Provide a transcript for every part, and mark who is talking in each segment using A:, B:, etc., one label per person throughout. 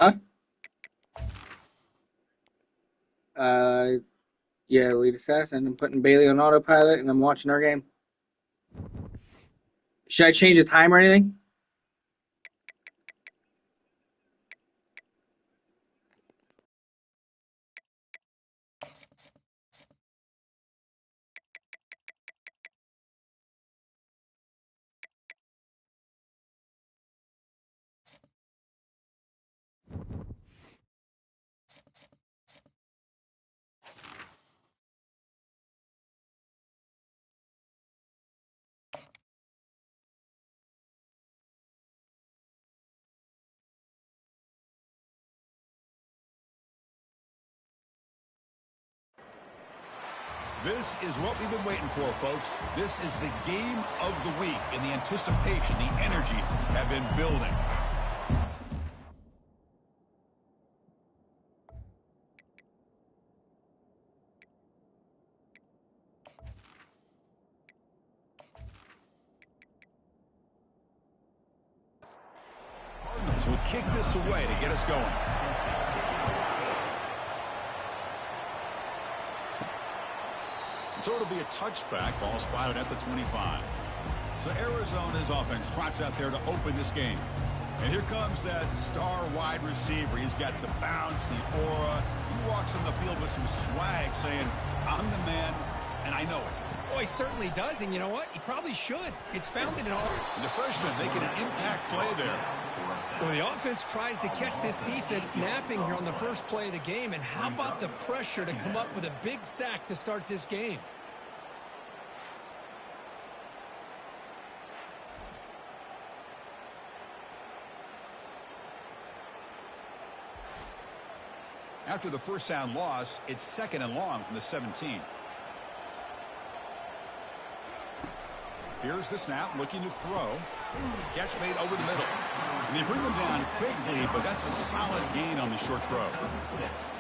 A: Huh? Uh, yeah, lead assassin. I'm putting Bailey on autopilot, and I'm watching our game. Should I change the time or anything?
B: This is what we've been waiting for, folks. This is the game of the week, and the anticipation, the energy have been building. Cardinals will kick this away to get us going. So it'll be a touchback. Ball spotted at the 25. So Arizona's offense trots out there to open this game. And here comes that star wide receiver. He's got the bounce, the aura. He walks on the field with some swag saying, I'm the man, and I know it.
C: Oh, he certainly does, and you know what? He probably should. It's founded in all.
B: And the freshman making an impact play there.
C: Well, the offense tries to catch this defense napping here on the first play of the game, and how about the pressure to come up with a big sack to start this game?
B: After the first down loss, it's 2nd and long from the 17. Here's the snap, looking to throw. Catch made over the middle. And they bring him down quickly, but that's a solid gain on the short throw.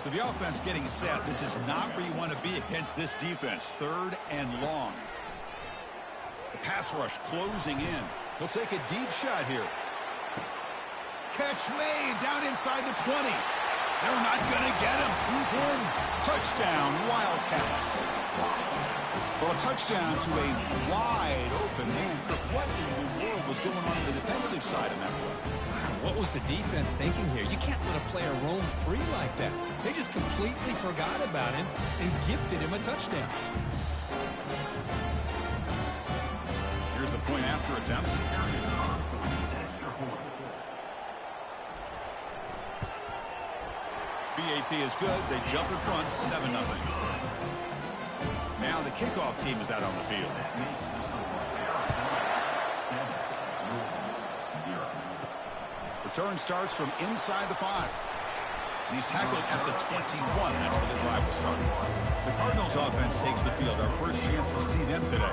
B: So the offense getting set. This is not where you want to be against this defense. 3rd and long. The pass rush closing in. He'll take a deep shot here. Catch made down inside the 20. They're not going to get him. He's in. Touchdown, Wildcats. Well, a touchdown to a wide open man. What in the world was going on the defensive side of that play?
C: What was the defense thinking here? You can't let a player roam free like that. They just completely forgot about him and gifted him a touchdown.
B: Here's the point after attempt. BAT is good. They jump in front, 7-0. Now the kickoff team is out on the field. Return starts from inside the 5. And he's tackled at the 21. That's where the drive will start. The Cardinals offense takes the field. Our first chance to see them today.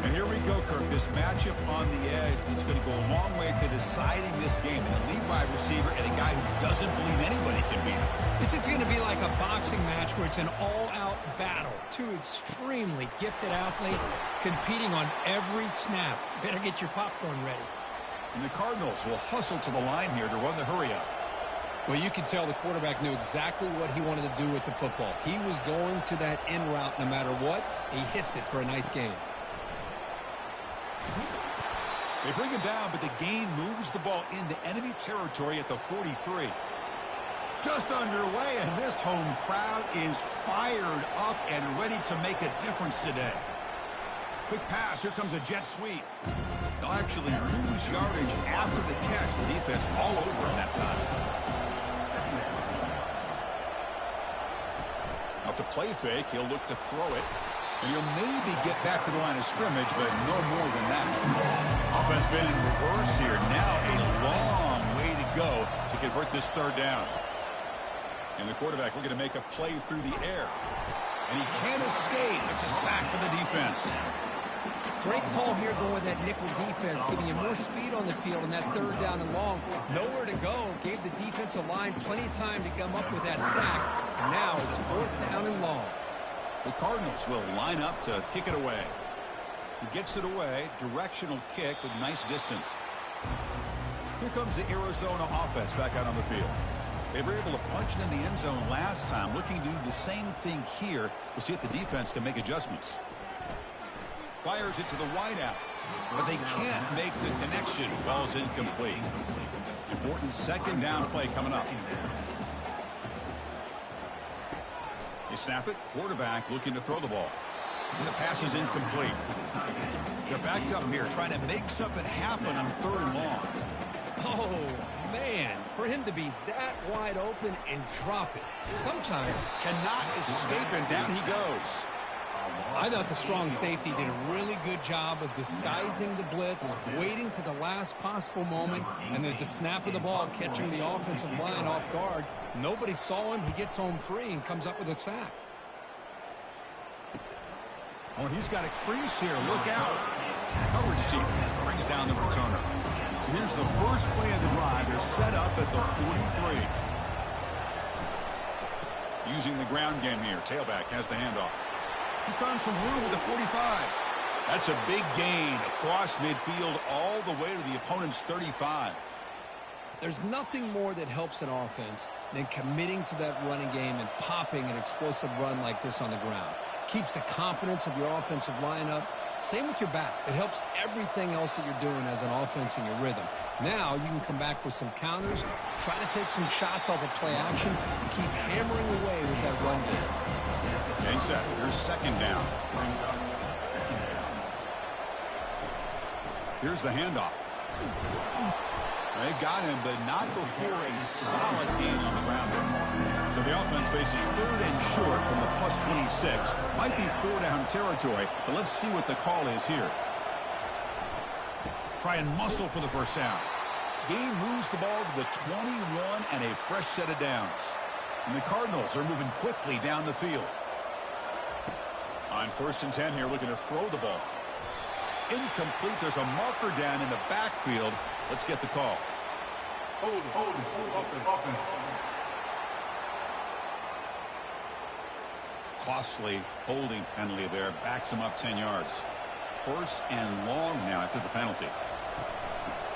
B: And here we go, Kirk. This matchup on the edge that's going to go a long way to deciding this game. An elite wide receiver and a guy who doesn't believe anybody can beat him.
C: This is going to be like a boxing match where it's an all-out battle. Two extremely gifted athletes competing on every snap. Better get your popcorn ready.
B: And the Cardinals will hustle to the line here to run the hurry-up.
C: Well, you can tell the quarterback knew exactly what he wanted to do with the football. He was going to that in route no matter what. He hits it for a nice gain.
B: They bring him down, but the gain moves the ball into enemy territory at the 43. Just underway, and this home crowd is fired up and ready to make a difference today. Quick pass. Here comes a jet sweep. They'll actually lose yardage after the catch. The defense all over him that time. Off the play fake, he'll look to throw it. And he'll maybe get back to the line of scrimmage, but no more than that. Offense been in reverse here. Now a long way to go to convert this 3rd down. And the quarterback looking to make a play through the air. And he can't escape. It's a sack for the defense.
C: Great call here going with that nickel defense, giving you more speed on the field in that 3rd down and long. Nowhere to go. Gave the defensive line plenty of time to come up with that sack. And now it's 4th down and long.
B: The Cardinals will line up to kick it away. He gets it away. Directional kick with nice distance. Here comes the Arizona offense back out on the field. They were able to punch it in the end zone last time. Looking to do the same thing here. We'll see if the defense can make adjustments. Fires it to the wideout, but they can't make the connection. Ball's incomplete. Important second down play coming up. They snap it. Quarterback looking to throw the ball. And the pass is incomplete. They're backed up here trying to make something happen on 3rd and long.
C: Oh, man. For him to be that wide open and drop it. Sometime.
B: Cannot escape, and down he goes.
C: I thought the strong safety did a really good job of disguising the blitz, waiting to the last possible moment, and then at the snap of the ball, catching the offensive line off guard. Nobody saw him. He gets home free and comes up with a sack.
B: Oh, he's got a crease here. Look out. Coverage team brings down the returner. So here's the first play of the drive. They're set up at the 43. Using the ground game here. Tailback has the handoff. He's found some room at the 45. That's a big gain across midfield all the way to the opponent's 35.
C: There's nothing more that helps an offense than committing to that running game and popping an explosive run like this on the ground. Keeps the confidence of your offensive lineup. Same with your back. It helps everything else that you're doing as an offense in your rhythm. Now you can come back with some counters, try to take some shots off of play action, and keep hammering away with that run game.
B: Game set. Here's second down. Here's the handoff. They got him, but not before a solid gain on the ground. So the offense faces 3rd and short from the plus 26. Might be 4-down territory, but let's see what the call is here. Try and muscle for the first down. Gain moves the ball to the 21 and a fresh set of downs. And the Cardinals are moving quickly down the field. On 1st and 10 here, looking to throw the ball. Incomplete. There's a marker down in the backfield. Let's get the call. Hold open. Costly holding penalty there. Backs him up 10 yards. 1st and long now after the penalty.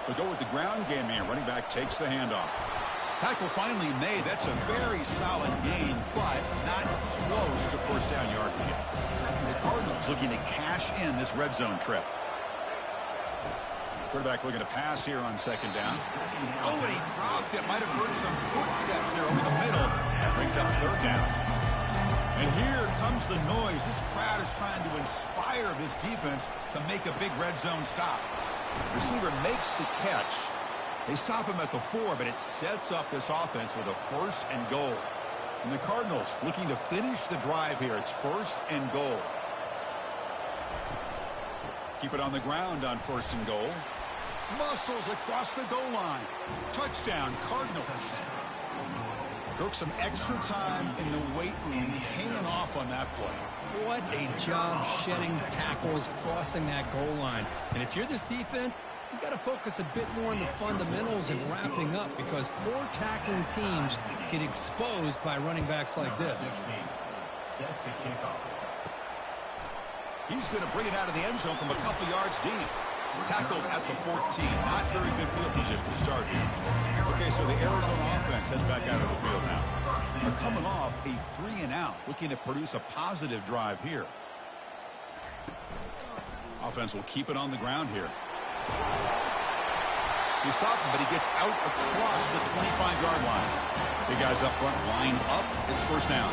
B: They go with the ground game here. Running back takes the handoff. Tackle finally made. That's a very solid gain, but not close to first down yardage yet. The Cardinals looking to cash in this red zone trip. Quarterback looking to pass here on second down. Oh, and he dropped it. Might have heard some footsteps there over the middle. That brings up 3rd down. And here comes the noise. This crowd is trying to inspire this defense to make a big red zone stop. Receiver makes the catch. They stop him at the 4, but it sets up this offense with a 1st and goal. And the Cardinals looking to finish the drive here. It's 1st and goal. Keep it on the ground on 1st and goal. Muscles across the goal line. Touchdown, Cardinals. Took some extra time in the weight room, paying off on that play.
C: What a job shedding tackles, crossing that goal line. And if you're this defense, you've got to focus a bit more on the fundamentals and wrapping up, because poor tackling teams get exposed by running backs like this.
B: He's going to bring it out of the end zone from a couple yards deep. Tackled at the 14. Not very good field position to start here. Okay, so the Arizona offense heads back out of the field now. They're coming off a 3-and-out, looking to produce a positive drive here. Offense will keep it on the ground here. He stopped him, but he gets out across the 25-yard line. Big guys up front, line up. It's first down.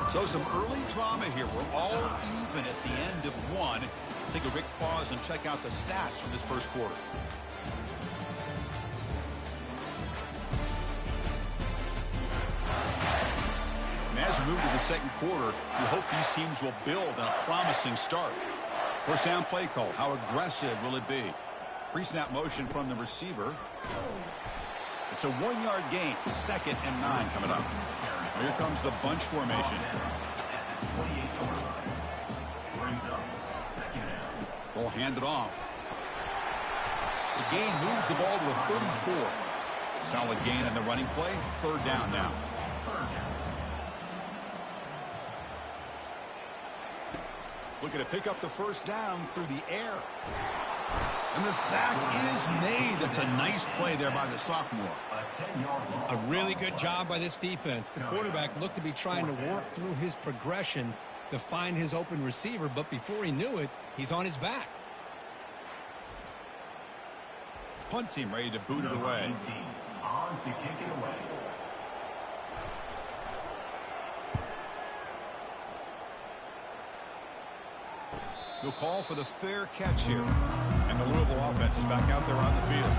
B: So some early drama here. We're all even at the end of one. Let's take a quick pause and check out the stats from this first quarter. And as we move to the second quarter, we hope these teams will build on a promising start. First down play call. How aggressive will it be? Pre-snap motion from the receiver. It's a 1-yard gain. 2nd and 9 coming up. Here comes the bunch formation. Ball handed off. The gain moves the ball to a 34. Solid gain in the running play. 3rd down now. Looking to pick up the first down through the air. And the sack is made. That's a nice play there by the sophomore.
C: A really good job by this defense. The quarterback looked to be trying to work through his progressions to find his open receiver, but before he knew it, he's on his back.
B: Punt team ready to boot it away.
D: On to kick it away.
B: He'll call for the fair catch here. And the Louisville offense is back out there on the field.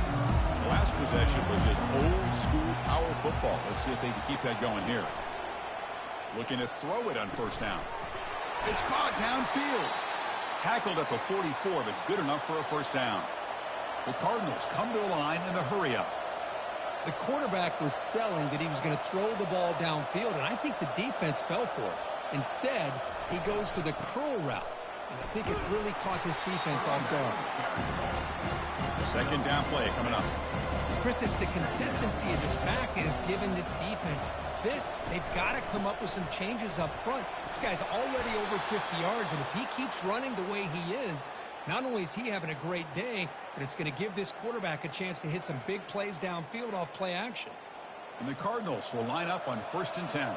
B: The last possession was just old school power football. Let's see if they can keep that going here. Looking to throw it on first down. It's caught downfield. Tackled at the 44, but good enough for a first down. The Cardinals come to the line in a hurry-up.
C: The quarterback was selling that he was going to throw the ball downfield, and I think the defense fell for it. Instead, he goes to the curl route, and I think it really caught this defense off guard.
B: Second down play coming up.
C: Chris, it's the consistency of this back is giving this defense fits. They've got to come up with some changes up front. This guy's already over 50 yards, and if he keeps running the way he is, not only is he having a great day, but it's going to give this quarterback a chance to hit some big plays downfield off play action.
B: And the Cardinals will line up on 1st and 10.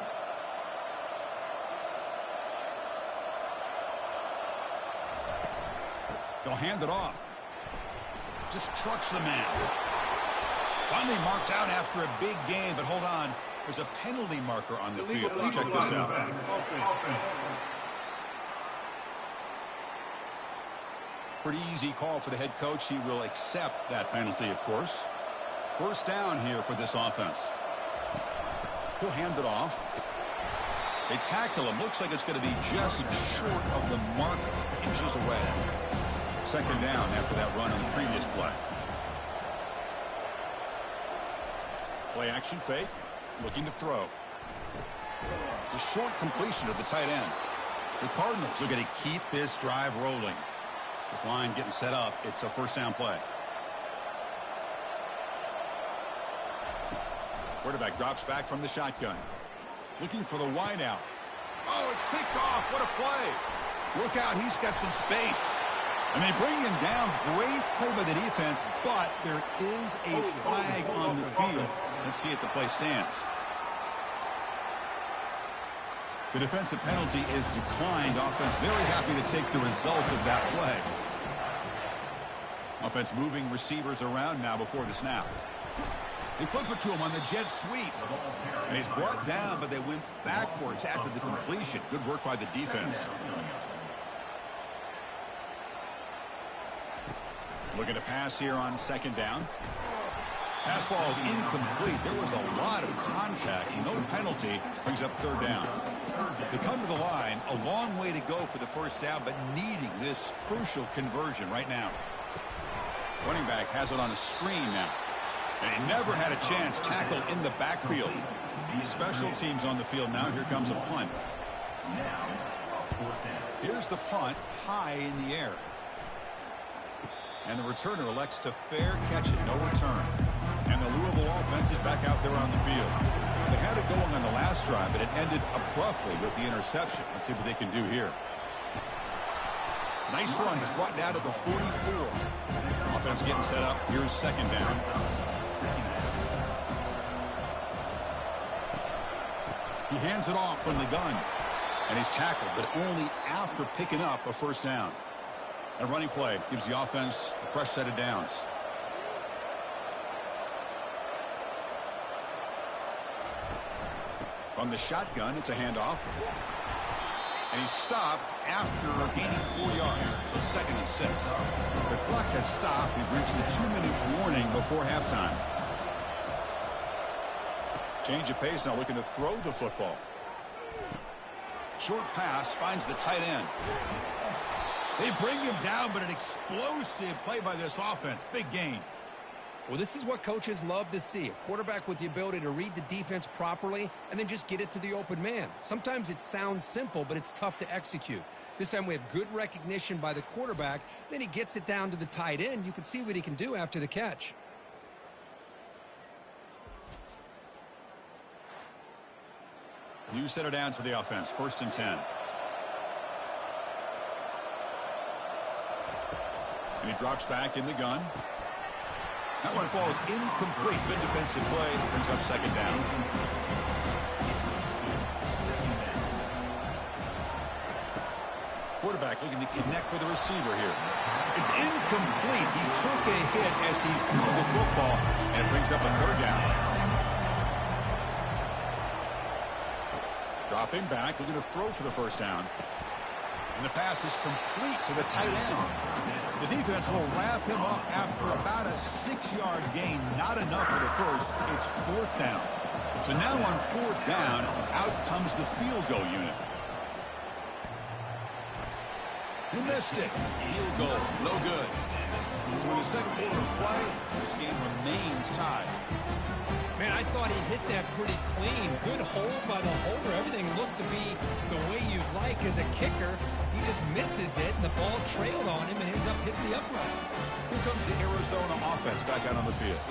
B: They'll hand it off. Just trucks the man. Finally marked out after a big game, but hold on. There's a penalty marker on the field. Let's check this out. Pretty easy call for the head coach. He will accept that penalty, of course. First down here for this offense. He'll hand it off. They tackle him. Looks like it's going to be just short of the mark, inches away. Second down after that run on the previous play. Play action fake. Looking to throw. The short completion of the tight end. The Cardinals are going to keep this drive rolling. This line getting set up. It's a first down play. Quarterback drops back from the shotgun. Looking for the wide out. Oh, it's picked off. What a play. Look out. He's got some space. And they bring him down. Great play by the defense, but there is a flag on the field. Let's see if the play stands. The defensive penalty is declined. Offense very happy to take the result of that play. Offense moving receivers around now before the snap. They flip it to him on the jet sweep. And he's brought down, but they went backwards after the completion. Good work by the defense. Looking to pass here on second down. Pass ball is incomplete. There was a lot of contact. No penalty. Brings up third down. They come to the line. A long way to go for the first down, but needing this crucial conversion right now. Running back has it on a screen now. And he never had a chance. Tackle in the backfield. Special teams on the field now. Here comes a punt. Here's the punt high in the air. And the returner elects to fair catch it. No return. And the Louisville offense is back out there on the field. They had it going on the last drive, but it ended abruptly with the interception. Let's see what they can do here. Nice run. He's brought down to the 44. Offense getting set up. Here's second down. He hands it off from the gun. And he's tackled, but only after picking up a first down. A running play gives the offense a fresh set of downs. From the shotgun, it's a handoff. And he's stopped after gaining 4 yards. So second and 6. The clock has stopped. We've reached the 2-minute warning before halftime. Change of pace now, looking to throw the football. Short pass finds the tight end. They bring him down, but an explosive play by this offense. Big gain.
C: Well, this is what coaches love to see. A quarterback with the ability to read the defense properly and then just get it to the open man. Sometimes it sounds simple, but it's tough to execute. This time we have good recognition by the quarterback. Then he gets it down to the tight end. You can see what he can do after the catch.
B: New set of downs for the offense. 1st and 10. And he drops back in the gun. That one falls incomplete. Good defensive play. Brings up second down. Quarterback looking to connect with the receiver here. It's incomplete. He took a hit as he threw the football, and it brings up a third down. Dropping back, looking to throw for the first down. And the pass is complete to the tight end. The defense will wrap him up after about a 6-yard gain. Not enough for the first. It's fourth down. So now on fourth down, out comes the field goal unit. He missed it. Field goal, no good. So in the second quarter of play, this game remains tied.
C: Man, I thought he hit that pretty clean. Good hold by the holder. Everything looked to be the way you'd like as a kicker. He just misses it, and the ball trailed on him and ends up hitting the upright.
B: Here comes the Arizona offense back out on the field.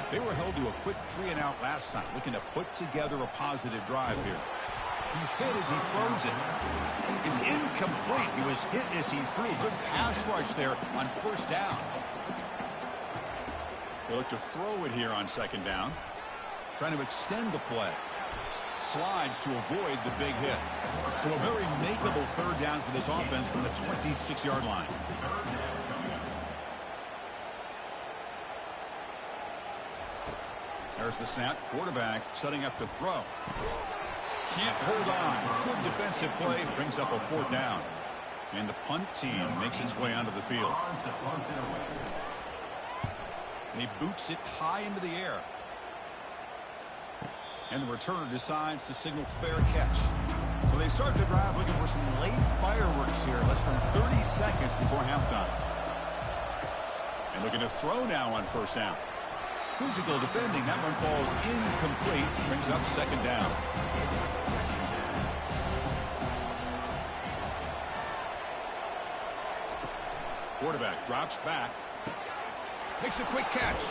B: They were held to a quick 3-and-out last time, looking to put together a positive drive here. He's hit as he throws it. It's incomplete. He was hit as he threw. Good pass rush there on first down. They look to throw it here on second down. Trying to extend the play. Slides to avoid the big hit. So a very makeable third down for this offense from the 26-yard line. There's the snap. Quarterback setting up to throw. Can't hold on. Good defensive play. Brings up a fourth down. And the punt team makes its way onto the field. And he boots it high into the air. And the returner decides to signal fair catch. So they start the drive looking for some late fireworks here. Less than 30 seconds before halftime. And looking to throw now on first down. Physical defending. That one falls incomplete. Brings up second down. Quarterback drops back. Makes a quick catch.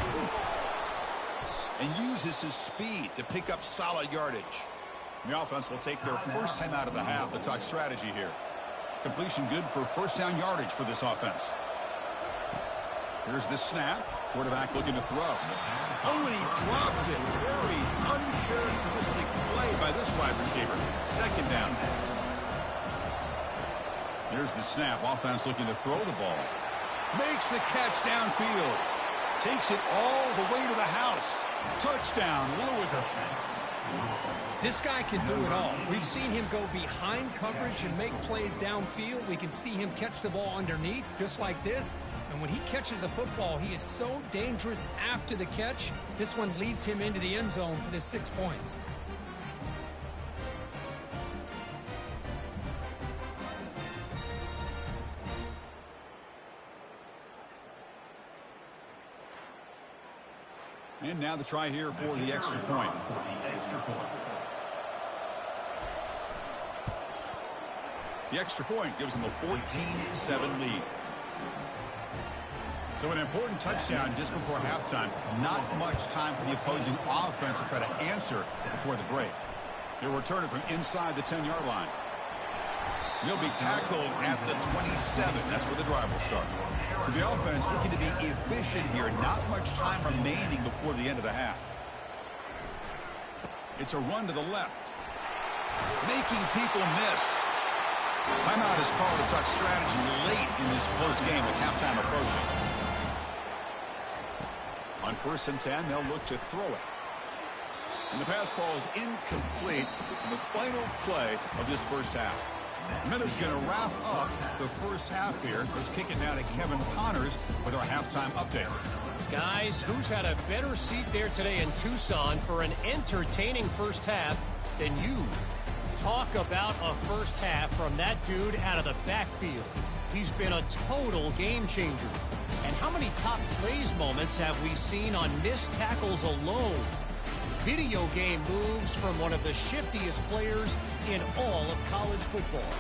B: And uses his speed to pick up solid yardage. The offense will take their first time out of the half. Let's talk strategy here. Completion good for first down yardage for this offense. Here's the snap. Quarterback looking to throw. Oh, and he dropped it. Very uncharacteristic play by this wide receiver. Second down. Here's the snap. Offense looking to throw the ball. Makes the catch downfield. Takes it all the way to the house. Touchdown, Louisville.
C: This guy can do it all. We've seen him go behind coverage and make plays downfield. We can see him catch the ball underneath, just like this. And when he catches a football, he is so dangerous after the catch. This one leads him into the end zone for the 6 points.
B: And now the try here for the extra point. The extra point gives them a 14-7 lead. So an important touchdown just before halftime. Not much time for the opposing offense to try to answer before the break. They'll return it from inside the 10-yard line. They'll be tackled at the 27. That's where the drive will start. So the offense looking to be efficient here. Not much time remaining before the end of the half. It's a run to the left. Making people miss. Timeout is called to talk strategy late in this close game with halftime approaching. On 1st and 10, they'll look to throw it. And the pass falls incomplete in the final play of this first half. Minutes going to wrap up the first half here. Let's kick it now to Kevin Connors with our halftime update.
E: Guys, who's had a better seat there today in Tucson for an entertaining first half than you? Talk about a first half from that dude out of the backfield. He's been a total game changer. And how many top plays moments have we seen on missed tackles alone? Video game moves from one of the shiftiest players in all of college football.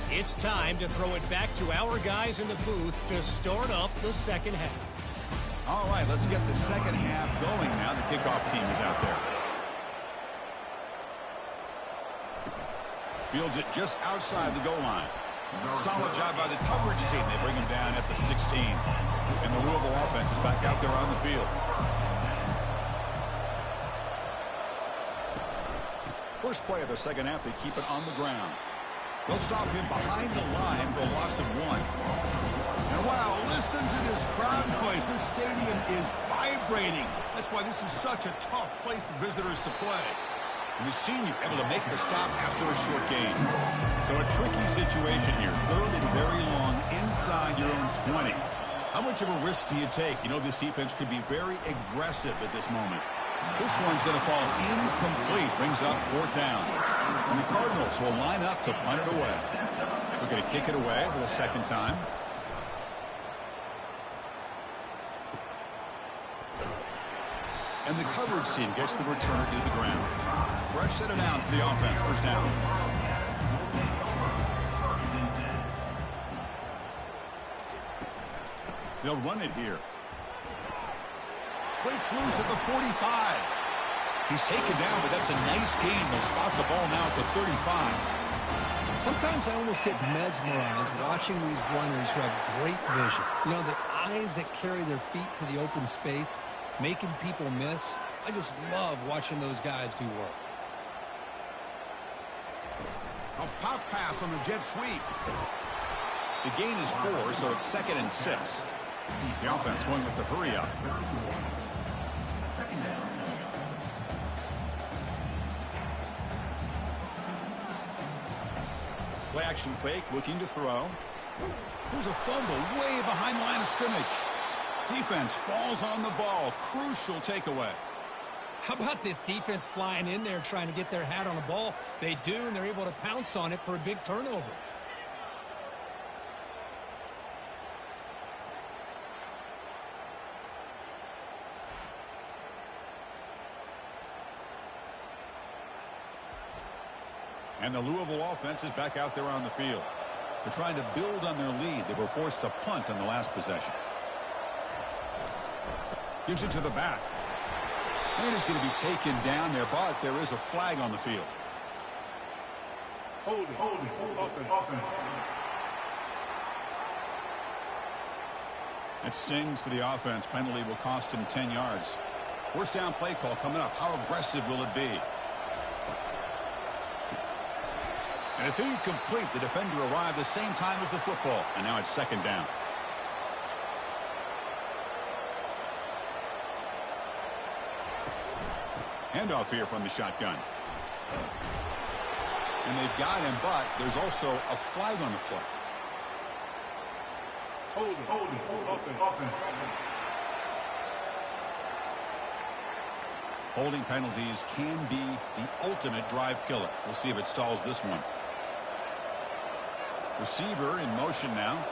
E: It's time to throw it back to our guys in the booth to start up the second half.
B: All right, let's get the second half going now. The kickoff team is out there. Fields it just outside the goal line. Solid job by the coverage team. They bring him down at the 16. And the Louisville offense is back out there on the field. First play of the second half, they keep it on the ground. They'll stop him behind the line for a loss of 1. And wow, listen to this crowd noise. This stadium is vibrating. That's why this is such a tough place for visitors to play. And the senior able to make the stop after a short gain. So a tricky situation here. Third and very long inside your own 20. How much of a risk do you take? You know, this defense could be very aggressive at this moment. This one's going to fall incomplete. Brings up 4th down. And the Cardinals will line up to punt it away. We're going to kick it away for the second time. And the coverage team gets the returner to the ground. Fresh set of downs for the offense. First down. They'll run it here. Breaks loose at the 45. He's taken down, but that's a nice gain. They'll spot the ball now at the 35.
C: Sometimes I almost get mesmerized watching these runners who have great vision. You know, the eyes that carry their feet to the open space, making people miss. I just love watching those guys do work.
B: A pop pass on the jet sweep. The gain is 4, so it's 2nd and 6. The offense going with the hurry up. Play action fake, looking to throw. There's a fumble way behind the line of scrimmage. Defense falls on the ball. Crucial takeaway.
C: How about this defense flying in there trying to get their hat on the ball? They do, and they're able to pounce on it for a big turnover.
B: And the Louisville offense is back out there on the field. They're trying to build on their lead. They were forced to punt on the last possession. Gives it to the back. And it's going to be taken down there, but there is a flag on the field.
F: Hold it, open.
B: That stings for the offense. Penalty will cost him 10 yards. First down play call coming up. How aggressive will it be? And it's incomplete. The defender arrived the same time as the football. And now it's 2nd down. Handoff here from the shotgun. And they've got him, but there's also a flag on the play.
F: Hold it, open.
B: Holding penalties can be the ultimate drive killer. We'll see if it stalls this one. Receiver in motion now.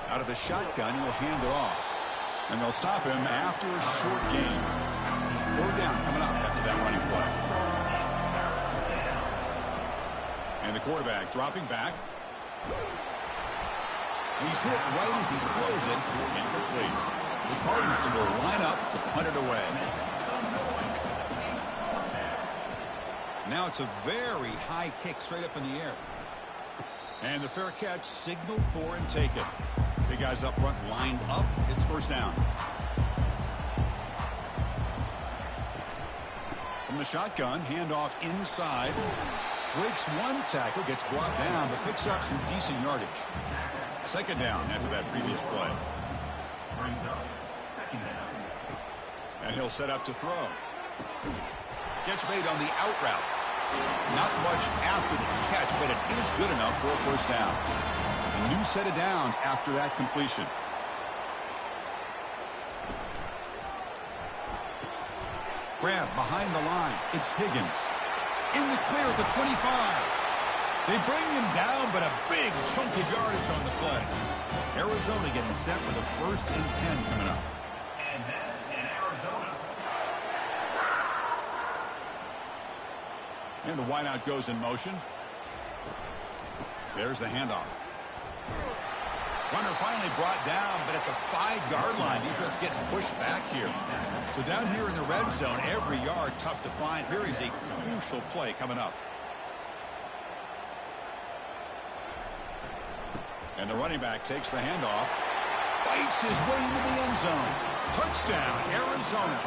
B: Out of the shotgun, he'll hand it off. And they'll stop him after a short gain. 4th down coming up after that running play. And the quarterback dropping back. He's hit right as he throws it. Incomplete. The Cardinals will line up to punt it away. Now it's a very high kick straight up in the air. And the fair catch signaled for and taken. Big guys up front lined up. It's 1st down. From the shotgun, handoff inside. Breaks one tackle, gets brought down, but picks up some decent yardage. 2nd down after that previous play. And he'll set up to throw. Catch made on the out route. Not much after the catch, but it is good enough for a 1st down. A new set of downs after that completion. Grab behind the line. It's Higgins. In the clear at the 25. They bring him down, but a big chunk of yardage on the play. Arizona getting set with a 1st and 10 coming up.
D: And that's in Arizona.
B: And the wideout goes in motion. There's the handoff. Runner finally brought down, but at the 5-yard line, defense getting pushed back here. So down here in the red zone, every yard tough to find. Here is a crucial play coming up. And the running back takes the handoff. Fights his way into the end zone. Touchdown, Arizona.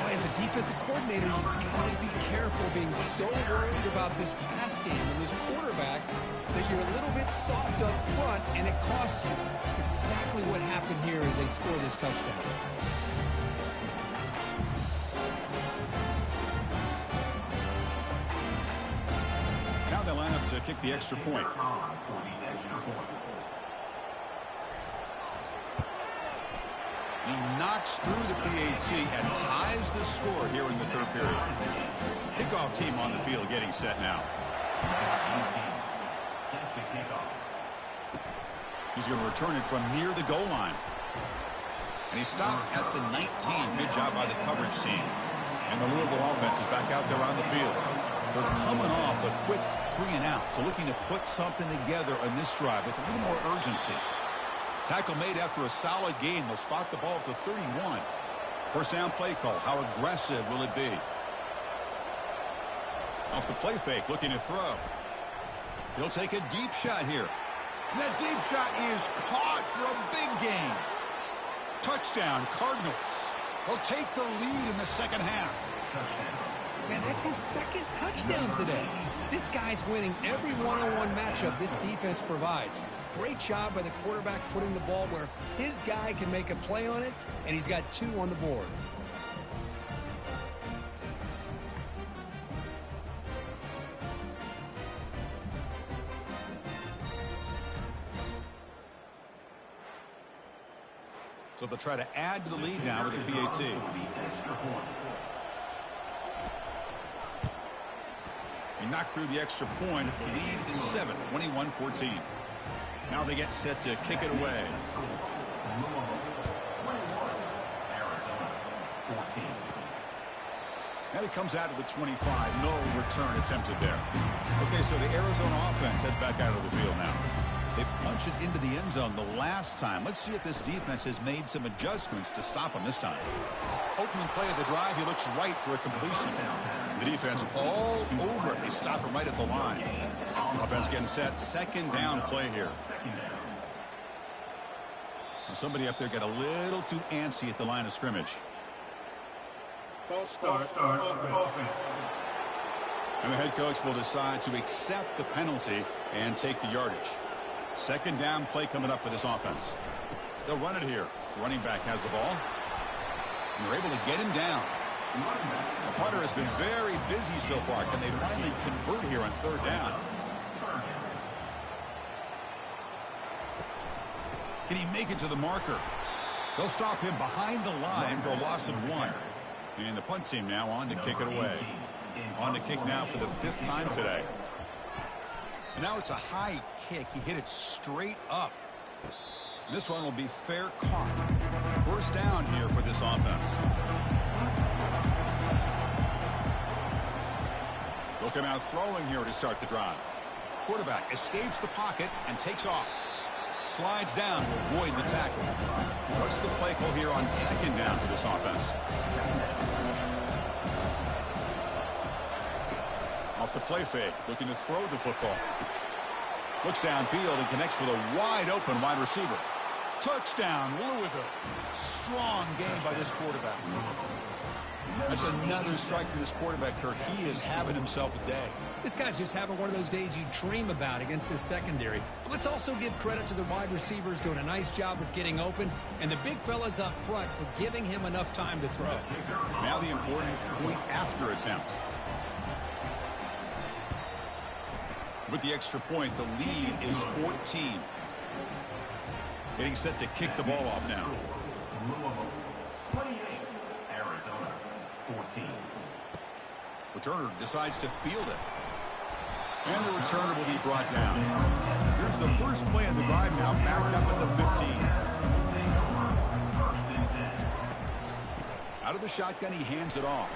C: As a defensive coordinator, you've got to be careful being so worried about this pass game and this quarterback that you're a little bit soft up front and it costs you. That's exactly what happened here as they score this touchdown.
B: Now they line up to kick the extra point. He knocks through the PAT and ties the score here in the third period. Kickoff team on the field getting set now.
D: Set to kick off.
B: He's going to return it from near the goal line. And he stopped at the 19. Good job by the coverage team. And the Louisville offense is back out there on the field. They're coming off a quick 3 and out, so looking to put something together on this drive with a little more urgency. Tackle made after a solid gain. They'll spot the ball at the 31. First down play call. How aggressive will it be? Off the play fake, looking to throw. He'll take a deep shot here. And that deep shot is caught for a big gain. Touchdown, Cardinals. They'll take the lead in the second half.
C: Man, that's his second touchdown today. This guy's winning every one-on-one matchup this defense provides. Great job by the quarterback putting the ball where his guy can make a play on it, and he's got 2 on the board.
B: So they'll try to add to the lead now with the PAT. He knocked through the extra point. The lead is 7, 21-14. Now they get set to kick it away. And it comes out of the 25. No return attempted there. Okay, so the Arizona offense heads back out of the field now. They punched it into the end zone the last time. Let's see if this defense has made some adjustments to stop them this time. Opening play of the drive, he looks right for a completion. The defense all over it. They stop him right at the line. Offense getting set. Second down play here. Well, somebody up there got a little too antsy at the line of scrimmage.
F: False start. Offense.
B: And the head coach will decide to accept the penalty and take the yardage. Second down play coming up for this offense. They'll run it here. Running back has the ball. And they're able to get him down. The punter has been very busy so far. Can they finally convert here on third down? Can he make it to the marker? They'll stop him behind the line for a loss of 1. And the punt team now on to kick it away. On to kick now for the 5th time today. And now it's a high kick. He hit it straight up. This one will be fair caught. First down here for this offense. They'll come out throwing here to start the drive. Quarterback escapes the pocket and takes off. Slides down to avoid the tackle. What's the play call here on second down for this offense? Off the play fake, looking to throw the football. Looks downfield and connects with a wide open wide receiver. Touchdown, Louisville. Strong game by this quarterback. That's another strike for this quarterback, Kirk. He is having himself a day.
C: This guy's just having one of those days you dream about against this secondary. But let's also give credit to the wide receivers doing a nice job of getting open, and the big fellas up front for giving him enough time to throw.
B: Now the important point after attempt. With the extra point, the lead is 14. Getting set to kick the ball off now.
D: Louisville 28, Arizona 14.
B: Returner decides to field it. And the returner will be brought down. Here's the first play of the drive now, backed up at the 15. Out of the shotgun, he hands it off.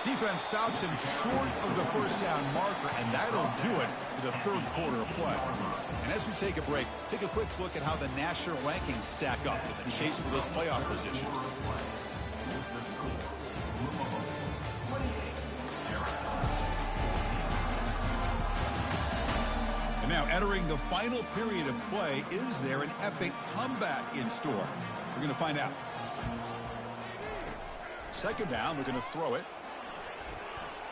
B: Defense stops him short of the first down marker, and that'll do it for the third quarter of play. And as we take a break, take a quick look at how the national rankings stack up with the chase for those playoff positions. And Now entering the final period of play, is there an epic comeback in store? We're going to find out. Second down, we're going to throw it.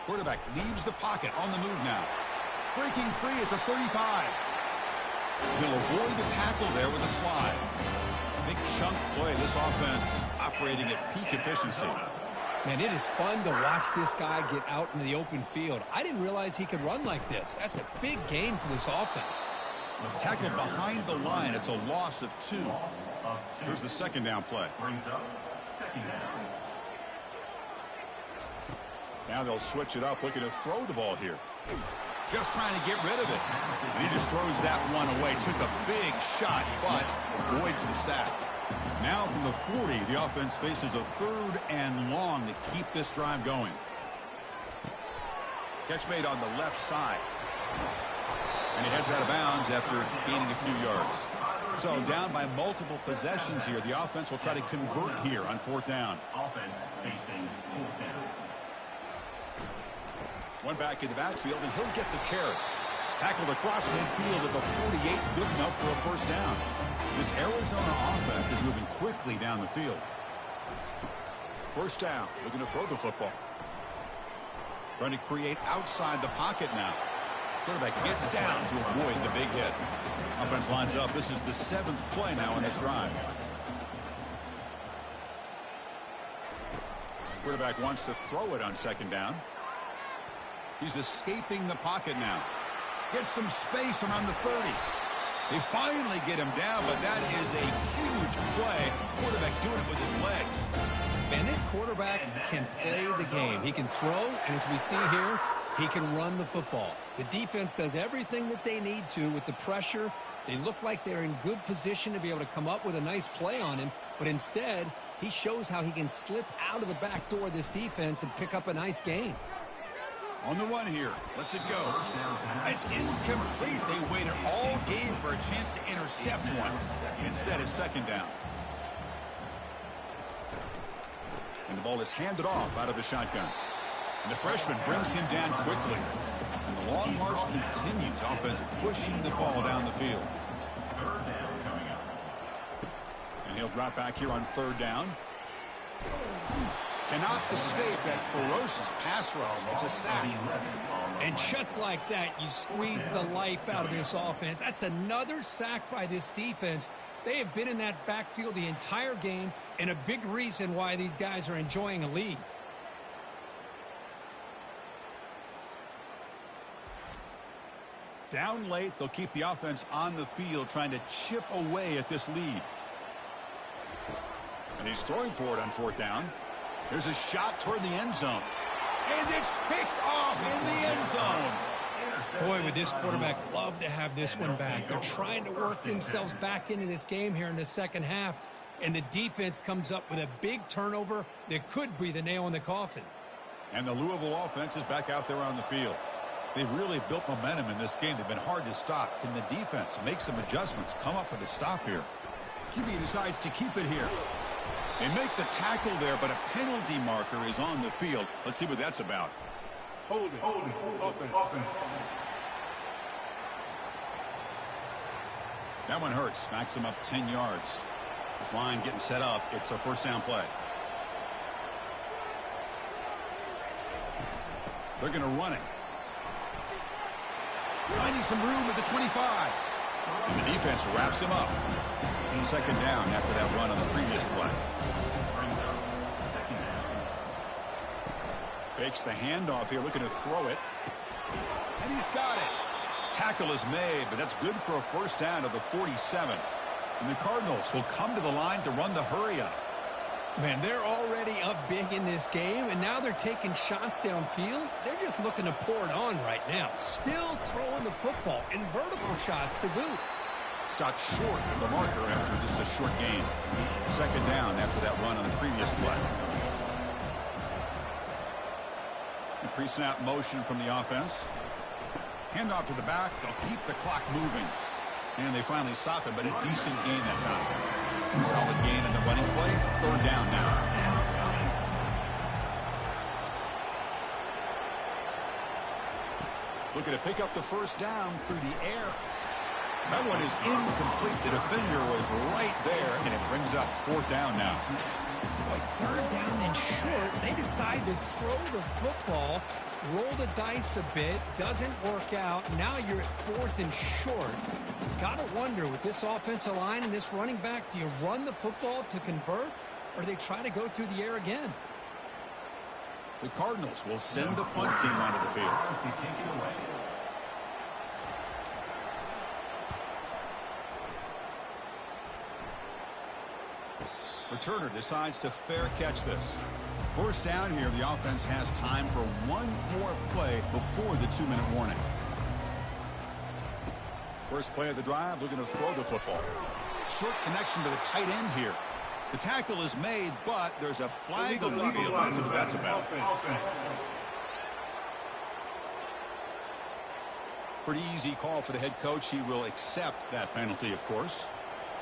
B: Quarterback leaves the pocket on the move now. Breaking free at the 35. He'll avoid the tackle there with a slide. Big chunk play. This offense operating at peak efficiency.
C: Man, it is fun to watch this guy get out in the open field. I didn't realize he could run like this. That's a big gain for this offense.
B: Tackled behind the line. It's a loss of 2. Here's the second down play.
D: Brings up second down.
B: Now they'll switch it up, looking to throw the ball here. Just trying to get rid of it. And he just throws that one away. Took a big shot, but avoids the sack. Now from the 40, the offense faces a 3rd and long to keep this drive going. Catch made on the left side. And he heads out of bounds after gaining a few yards. So down by multiple possessions here. The offense will try to convert here on 4th down.
D: Offense facing 4th down.
B: One back in the backfield, and he'll get the carry. Tackled across midfield at the 48, good enough for a 1st down. This Arizona offense is moving quickly down the field. 1st down, looking to throw the football. Trying to create outside the pocket now. Quarterback gets down to avoid the big hit. Offense lines up. This is the 7th play now on this drive. Quarterback wants to throw it on 2nd down. He's escaping the pocket now. Gets some space around the 30. They finally get him down, but that is a huge play. Quarterback doing it with his legs.
C: Man, this quarterback can play the game. He can throw, and as we see here, he can run the football. The defense does everything that they need to with the pressure. They look like they're in good position to be able to come up with a nice play on him, but instead, he shows how he can slip out of the back door of this defense and pick up a nice gain.
B: On the run here. Lets it go. It's incomplete. They waited all game for a chance to intercept one. Instead, it's 2nd down. And the ball is handed off out of the shotgun. And the freshman brings him down quickly. And the long march continues. Offense pushing the ball down the field.
D: 3rd down coming up.
B: And he'll drop back here on 3rd down. Cannot escape that ferocious pass rush. It's a sack.
C: And just like that, you squeeze the life out of this offense. That's another sack by this defense. They have been in that backfield the entire game, and a big reason why these guys are enjoying a lead.
B: Down late, they'll keep the offense on the field, trying to chip away at this lead. And he's throwing for it on 4th down. There's a shot toward the end zone. And it's picked off in the end zone.
C: Boy, would this quarterback love to have this one back. They're trying to work themselves back into this game here in the 2nd half. And the defense comes up with a big turnover that could be the nail in the coffin.
B: And the Louisville offense is back out there on the field. They've really built momentum in this game. They've been hard to stop. Can the defense make some adjustments, come up with a stop here? QB decides to keep it here. They make the tackle there, but a penalty marker is on the field. Let's see what that's about.
F: Holding. Offense.
B: That one hurts. Smacks him up 10 yards. This line getting set up. It's a 1st down play. They're going to run it. Finding some room at the 25. And the defense wraps him up. And 2nd down after that run on the previous play. Fakes the handoff here, looking to throw it. And he's got it. Tackle is made, but that's good for a 1st down to the 47. And the Cardinals will come to the line to run the hurry up.
C: Man, they're already up big in this game, and now they're taking shots downfield. They're just looking to pour it on right now. Still throwing the football, and vertical shots to boot.
B: Stopped short of the marker after just a short gain. 2nd down after that run on the previous play. Pre-snap motion from the offense. Handoff to the back. They'll keep the clock moving. And they finally stop it, but a decent gain that time. Solid gain in the running play. 3rd down now. Looking to pick up the first down through the air. That one is incomplete. The defender was right there, and it brings up 4th down now.
C: Boy, 3rd down and short. They decide to throw the football, roll the dice a bit, doesn't work out. Now you're at 4th and short. Got to wonder, with this offensive line and this running back, do you run the football to convert, or do they try to go through the air again?
B: The Cardinals will send the punt team onto the field. Returner decides to fair catch this. 1st down here. The offense has time for one more play before the 2-minute warning. First play of the drive, looking to throw the football. Short connection to the tight end here. The tackle is made, but there's a flag on the field. Let's see what that's about. Pretty easy call for the head coach. He will accept that penalty, of course.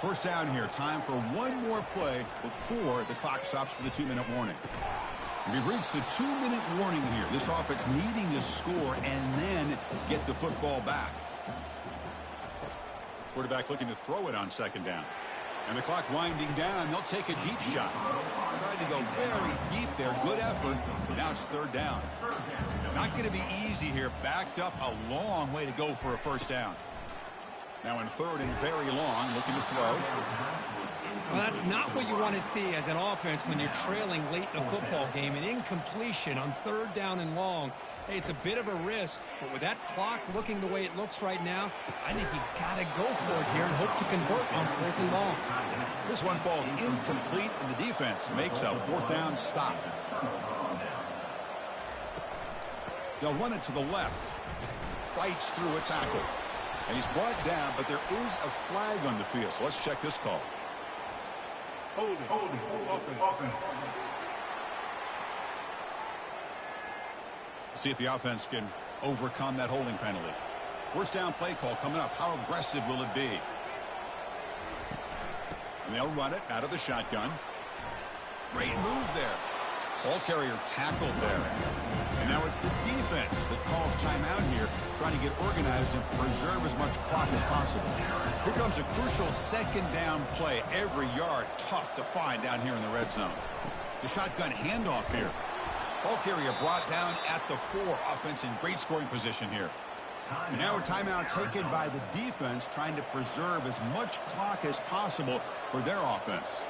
B: 1st down here. Time for one more play before the clock stops for the 2-minute warning. We've reached the 2-minute warning here. This offense needing to score and then get the football back. Quarterback looking to throw it on 2nd down. And the clock winding down. They'll take a deep shot. Trying to go very deep there. Good effort. Now it's 3rd down. Not going to be easy here. Backed up a long way to go for a 1st down. Now in 3rd and very long, looking to throw.
C: Well, that's not what you want to see as an offense when you're trailing late in a football game. An incompletion on 3rd down and long. Hey, it's a bit of a risk, but with that clock looking the way it looks right now, I think you got to go for it here and hope to convert on 4th and long.
B: This one falls incomplete, and the defense makes a 4th down stop. They'll run it to the left. Fights through a tackle. And he's brought down, but there is a flag on the field, so let's check this call.
F: Holding, offense.
B: See if the offense can overcome that holding penalty. 1st down play call coming up. How aggressive will it be? And they'll run it out of the shotgun. Great move there. Ball carrier tackled there. And now it's the defense that calls timeout here, trying to get organized and preserve as much clock as possible. Here comes a crucial 2nd down play. Every yard tough to find down here in the red zone. The shotgun handoff here. Ball carrier brought down at the 4. Offense in great scoring position here. And now a timeout taken by the defense, trying to preserve as much clock as possible for their offense.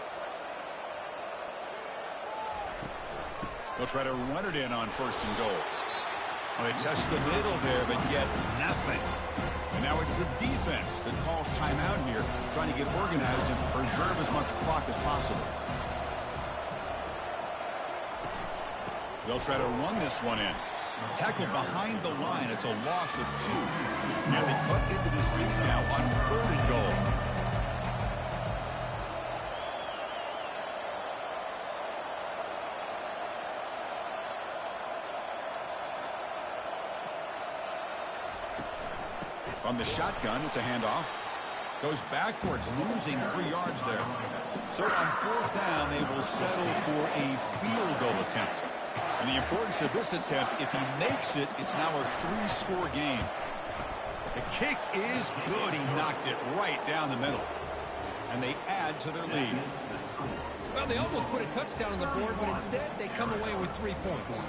B: They'll try to run it in on 1st and goal. Well, they test the middle there, but get nothing. And now it's the defense that calls timeout here, trying to get organized and preserve as much clock as possible. They'll try to run this one in. Tackled behind the line. It's a loss of 2. And they cut into this lead now on 3rd and goal. From the shotgun, it's a handoff. Goes backwards, losing 3 yards there. So on 4th down, they will settle for a field goal attempt. And the importance of this attempt, if he makes it, it's now a 3-score game. The kick is good. He knocked it right down the middle. And they add to their lead.
C: Well, they almost put a touchdown on the board, but instead they come away with 3 points.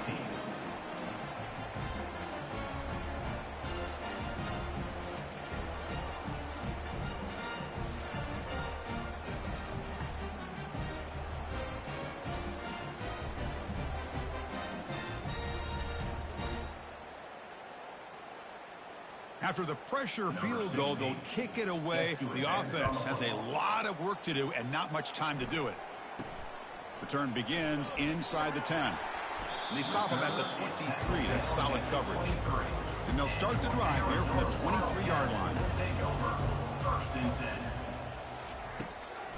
B: After the pressure field goal, they'll kick it away. The offense has a lot of work to do and not much time to do it. Return begins inside the 10. And they stop him at the 23. That's solid coverage. And they'll start the drive here from the 23-yard line.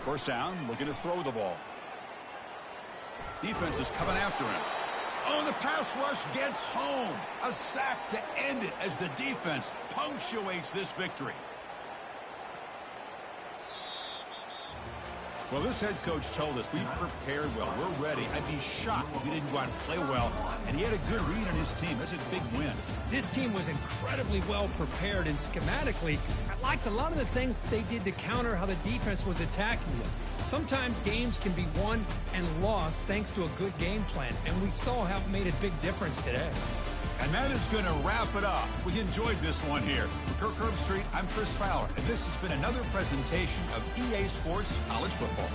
B: 1st down, looking to throw the ball. Defense is coming after him. Oh, the pass rush gets home. A sack to end it as the defense punctuates this victory. Well, this head coach told us we prepared well. We're ready. I'd be shocked if we didn't go out and play well. And he had a good read on his team. That's a big win.
C: This team was incredibly well prepared, and schematically, I liked a lot of the things they did to counter how the defense was attacking them. Sometimes games can be won and lost thanks to a good game plan, and we saw how it made a big difference today.
B: And that is going to wrap it up. We enjoyed this one here. For Kirk Herbstreit, I'm Chris Fowler, and this has been another presentation of EA Sports College Football.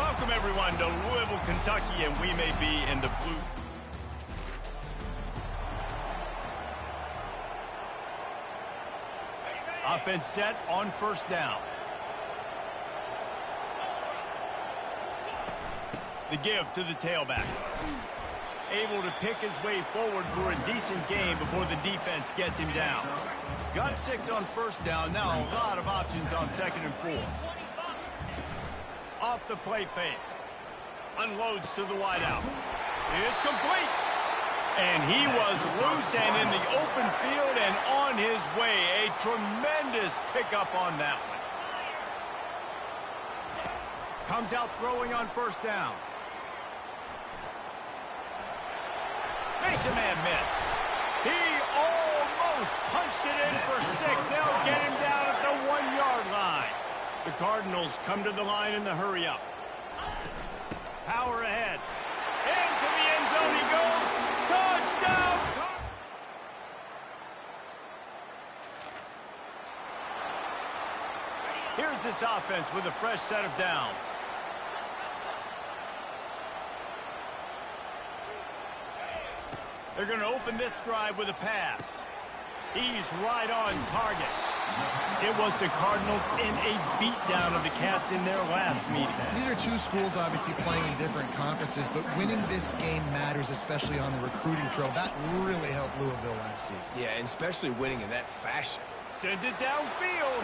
G: Welcome, everyone, to Louisville, Kentucky, and we may be in the blue. Offense set on first down. The give to the tailback. Able to pick his way forward for a decent game before the defense gets him down. Got 6 on first down. Now a lot of options on 2nd and 4. Off the play fake. Unloads to the wideout. It's complete. And he was loose and in the open field and on his way. A tremendous pickup on that one. Comes out throwing on first down. Makes a man miss. He almost punched it in for 6. They'll get him down at the 1-yard line. The Cardinals come to the line in the hurry-up. Power ahead. Into the end zone he goes. Touchdown! Here's this offense with a fresh set of downs. They're going to open this drive with a pass. He's right on target. It was the Cardinals in a beatdown of the Cats in their last meeting.
H: These are two schools obviously playing in different conferences, but winning this game matters, especially on the recruiting trail. That really helped Louisville last season.
I: Yeah, and especially winning in that fashion.
G: Sends it downfield.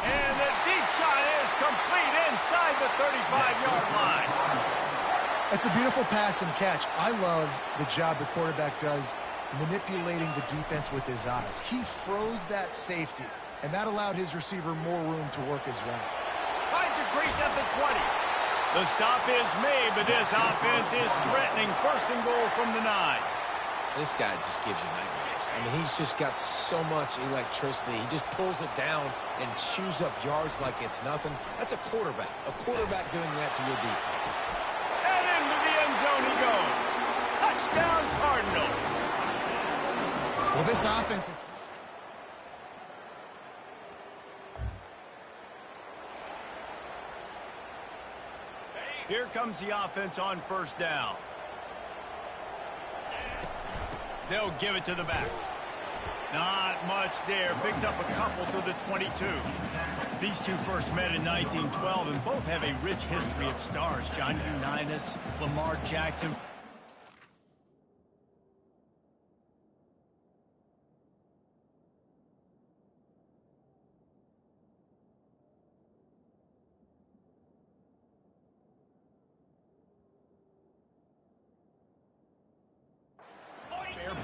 G: And the deep shot is complete inside the 35-yard line.
H: That's a beautiful pass and catch. I love the job the quarterback does manipulating the defense with his eyes. He froze that safety, and that allowed his receiver more room to work his route.
G: Finds a crease at the 20. The stop is made, but this offense is threatening 1st and goal from the 9.
I: This guy just gives you nightmares. I mean, he's just got so much electricity. He just pulls it down and chews up yards like it's nothing. That's a quarterback. A quarterback doing that to your defense.
G: And into the end zone he goes. Touchdown, Cardinals.
H: Well, this offense is...
G: Here comes the offense on first down. They'll give it to the back. Not much there. Picks up a couple to the 22. These two first met in 1912, and both have a rich history of stars. John Unitas, Lamar Jackson.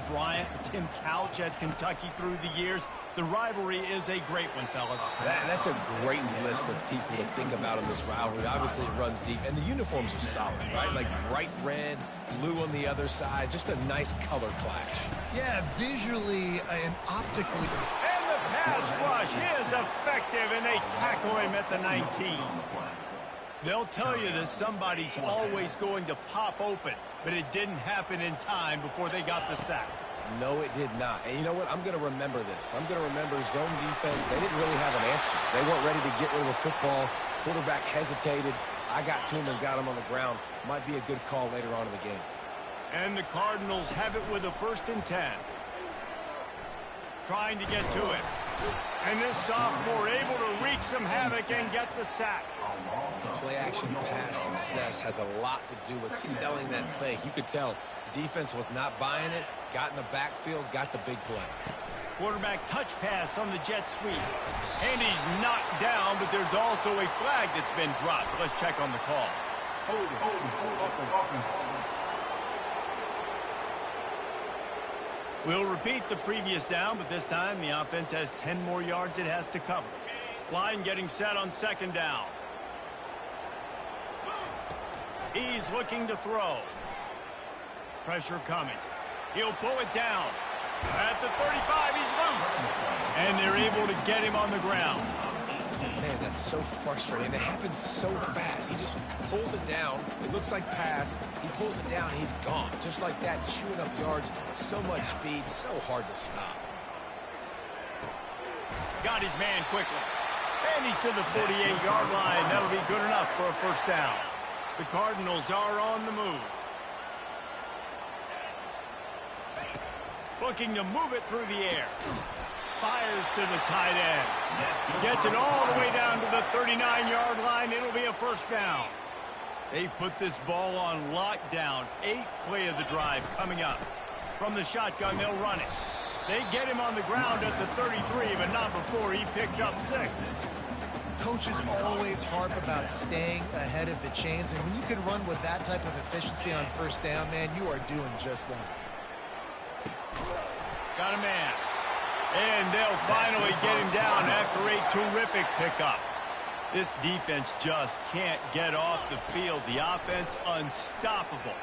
G: Bryant, Tim Couch at Kentucky through the years. The rivalry is a great one, fellas.
I: That's a great list of people to think about in this rivalry. Obviously, it runs deep, and the uniforms are solid, right? Like bright red, blue on the other side. Just a nice color clash.
H: Yeah, visually and optically.
G: And the pass rush is effective, and they tackle him at the 19. They'll tell you that somebody's always going to pop open, but it didn't happen in time before they got the sack.
I: No, it did not. And you know what? I'm going to remember this. I'm going to remember zone defense. They didn't really have an answer. They weren't ready to get rid of the football. Quarterback hesitated. I got to him and got him on the ground. Might be a good call later on in the game.
G: And the Cardinals have it with a 1st and 10. Trying to get to it. And this sophomore able to wreak some havoc and get the sack.
I: Play-action pass success has a lot to do with selling that fake. You could tell defense was not buying it, got in the backfield, got the big play.
G: Quarterback touch pass on the jet sweep. And he's knocked down, but there's also a flag that's been dropped. Let's check on the call. We'll repeat the previous down, but this time the offense has 10 more yards it has to cover. Line getting set on 2nd down. He's looking to throw. Pressure coming. He'll pull it down. At the 35, he's loose. And they're able to get him on the ground.
I: Man, that's so frustrating. It happens so fast. He just pulls it down. It looks like pass. He pulls it down, and he's gone. Just like that, chewing up yards. So much speed, so hard to stop.
G: Got his man quickly. And he's to the 48-yard line. That'll be good enough for a 1st down. The Cardinals are on the move. Looking to move it through the air. Fires to the tight end. Gets it all the way down to the 39-yard line. It'll be a first down. They've put this ball on lockdown. 8th play of the drive coming up. From the shotgun, they'll run it. They get him on the ground at the 33, but not before he picks up 6.
H: Coaches always harp about staying ahead of the chains, and when you can run with that type of efficiency on first down, man, you are doing just that.
G: Got a man. And they'll finally get him down after a terrific pickup. This defense just can't get off the field. The offense unstoppable.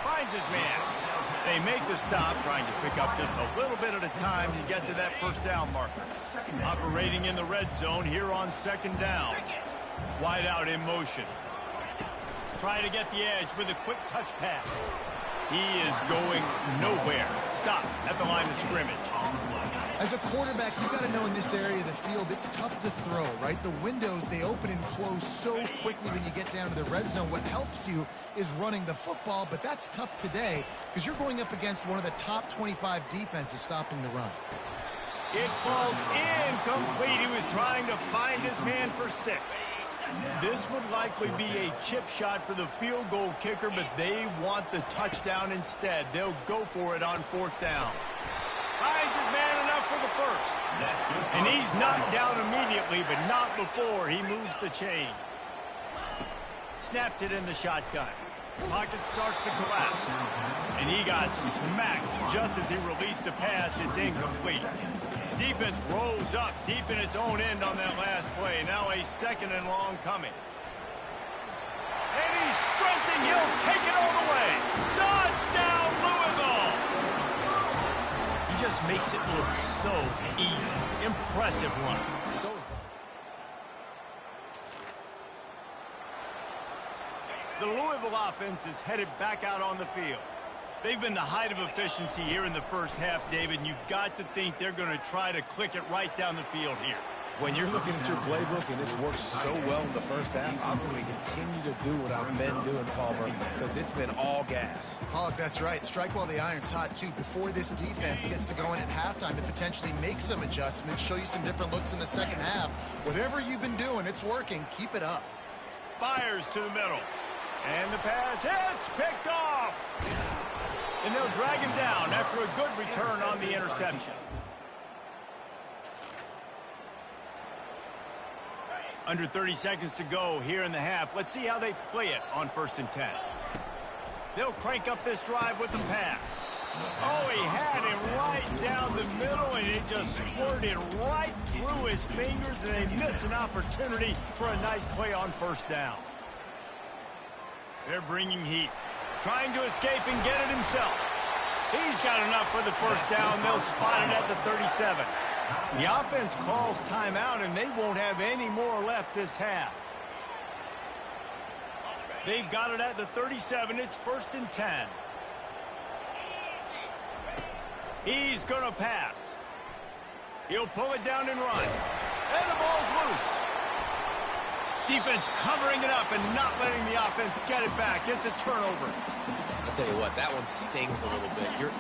G: Finds his man. They make the stop, trying to pick up just a little bit at a time to get to that first down marker. Operating in the red zone here on second down. Wide out in motion. Trying to get the edge with a quick touch pass. He is going nowhere. Stop at the line of scrimmage.
H: As a quarterback, you got to know in this area of the field, it's tough to throw, right? The windows, they open and close so quickly when you get down to the red zone. What helps you is running the football, but that's tough today because you're going up against one of the top 25 defenses stopping the run.
G: It falls incomplete. He was trying to find his man for 6. This would likely be a chip shot for the field goal kicker, but they want the touchdown instead. They'll go for it on 4th down. Finds his man enough for the first. And he's knocked down immediately, but not before he moves the chains. Snaps it in the shotgun. Pocket starts to collapse. And he got smacked just as he released the pass. It's incomplete. Defense rolls up deep in its own end on that last play. Now a 2nd and long coming. And he's sprinting. He'll take it all the way. Touchdown, Louisville! He just makes it look so easy. Impressive run.
I: So impressive.
G: The Louisville offense is headed back out on the field. They've been the height of efficiency here in the first half, David, and you've got to think they're going to try to click it right down the field here.
I: When you're looking at your playbook and it's worked so well in the first half, I'm going to continue to do what I've been doing, Palmer, because it's been all gas.
H: Pollock, that's right. Strike while the iron's hot, too. Before this defense gets to go in at halftime to potentially make some adjustments, show you some different looks in the second half. Whatever you've been doing, it's working. Keep it up.
G: Fires to the middle. And the pass hits, picked off. And they'll drag him down after a good return on the interception. Under 30 seconds to go here in the half. Let's see how they play it on 1st and 10. They'll crank up this drive with the pass. Oh, he had him right down the middle, and it just squirted right through his fingers, and they miss an opportunity for a nice play on 1st down. They're bringing heat. Trying to escape and get it himself. He's got enough for the first down. They'll spot it at the 37. The offense calls timeout, and they won't have any more left this half. They've got it at the 37. It's 1st and 10. He's going to pass. He'll pull it down and run. And the ball's loose. Defense covering it up and not letting the offense get it back. It's a turnover.
I: I'll tell you what, that one stings a little bit. You're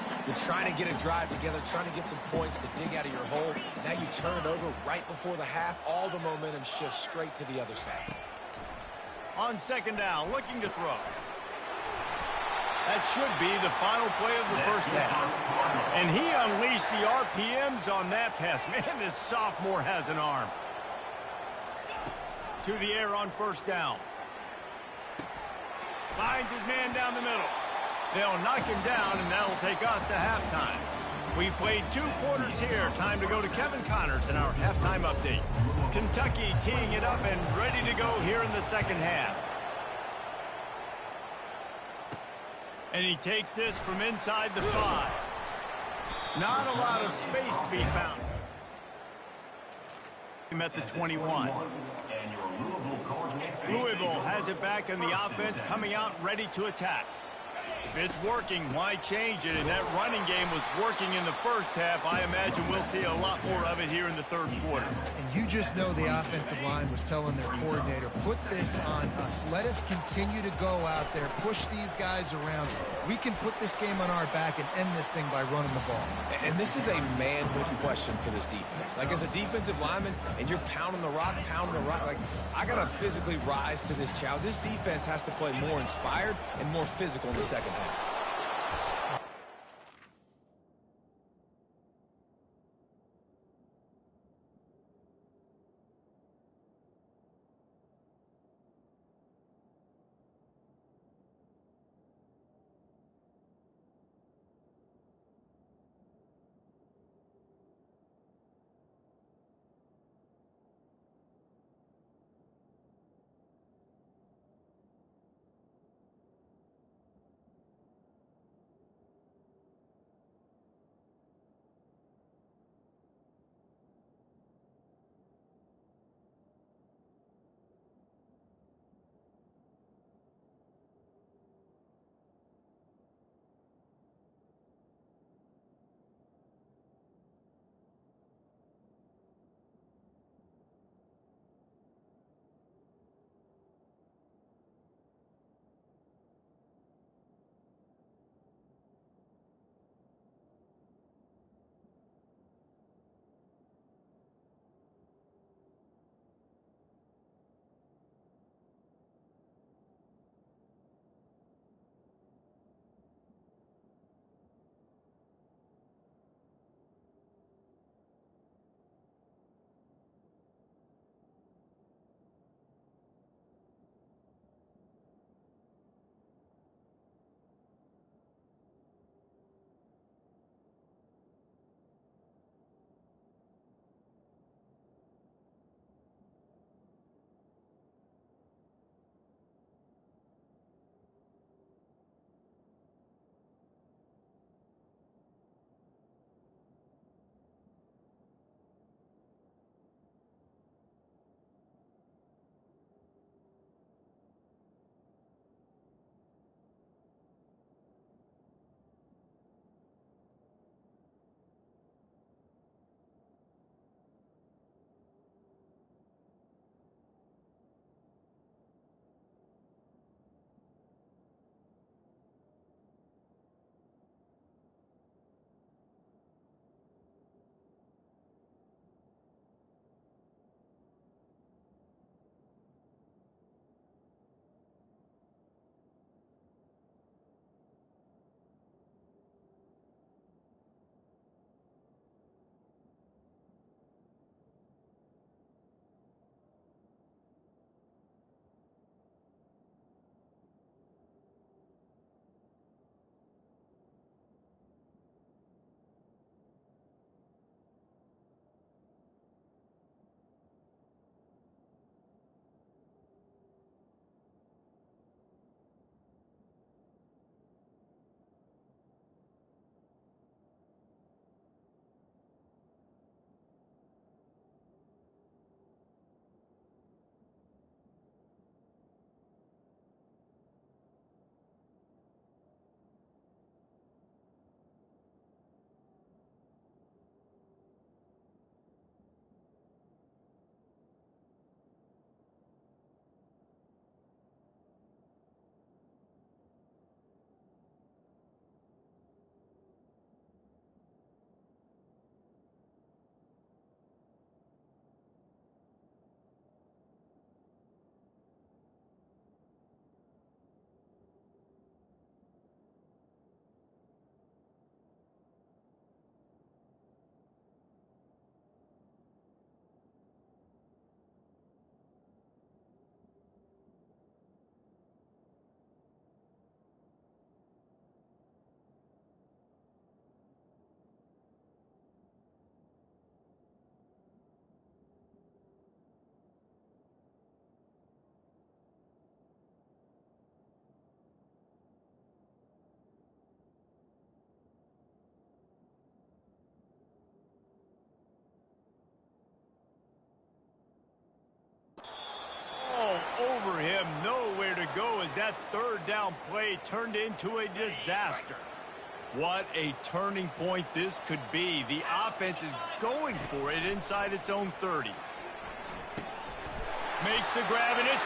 I: trying to get a drive together, trying to get some points to dig out of your hole. Now you turn it over right before the half. All the momentum shifts straight to the other side.
G: On 2nd down, looking to throw. That should be the final play of the first half. And he unleashed the RPMs on that pass. Man, this sophomore has an arm. To the air on 1st down. Finds his man down the middle. They'll knock him down, and that'll take us to halftime. We played 2 quarters here. Time to go to Kevin Connors in our halftime update. Kentucky teeing it up and ready to go here in the second half. And he takes this from inside the 5. Not a lot of space to be found. At the 21. Louisville has it back, and the offense coming out ready to attack. If it's working, why change it? And that running game was working in the first half. I imagine we'll see a lot more of it here in the third quarter.
H: And you just know the offensive line was telling their coordinator, put this on us. Let us continue to go out there, push these guys around. We can put this game on our back and end this thing by running the ball.
I: And this is a manhood question for this defense. Like, as a defensive lineman, and you're pounding the rock, like, I got to physically rise to this challenge. This defense has to play more inspired and more physical in the second half.
G: Over him, nowhere to go as that third down play turned into a disaster. What a turning point this could be. The offense is going for it inside its own 30. Makes the grab, and it's...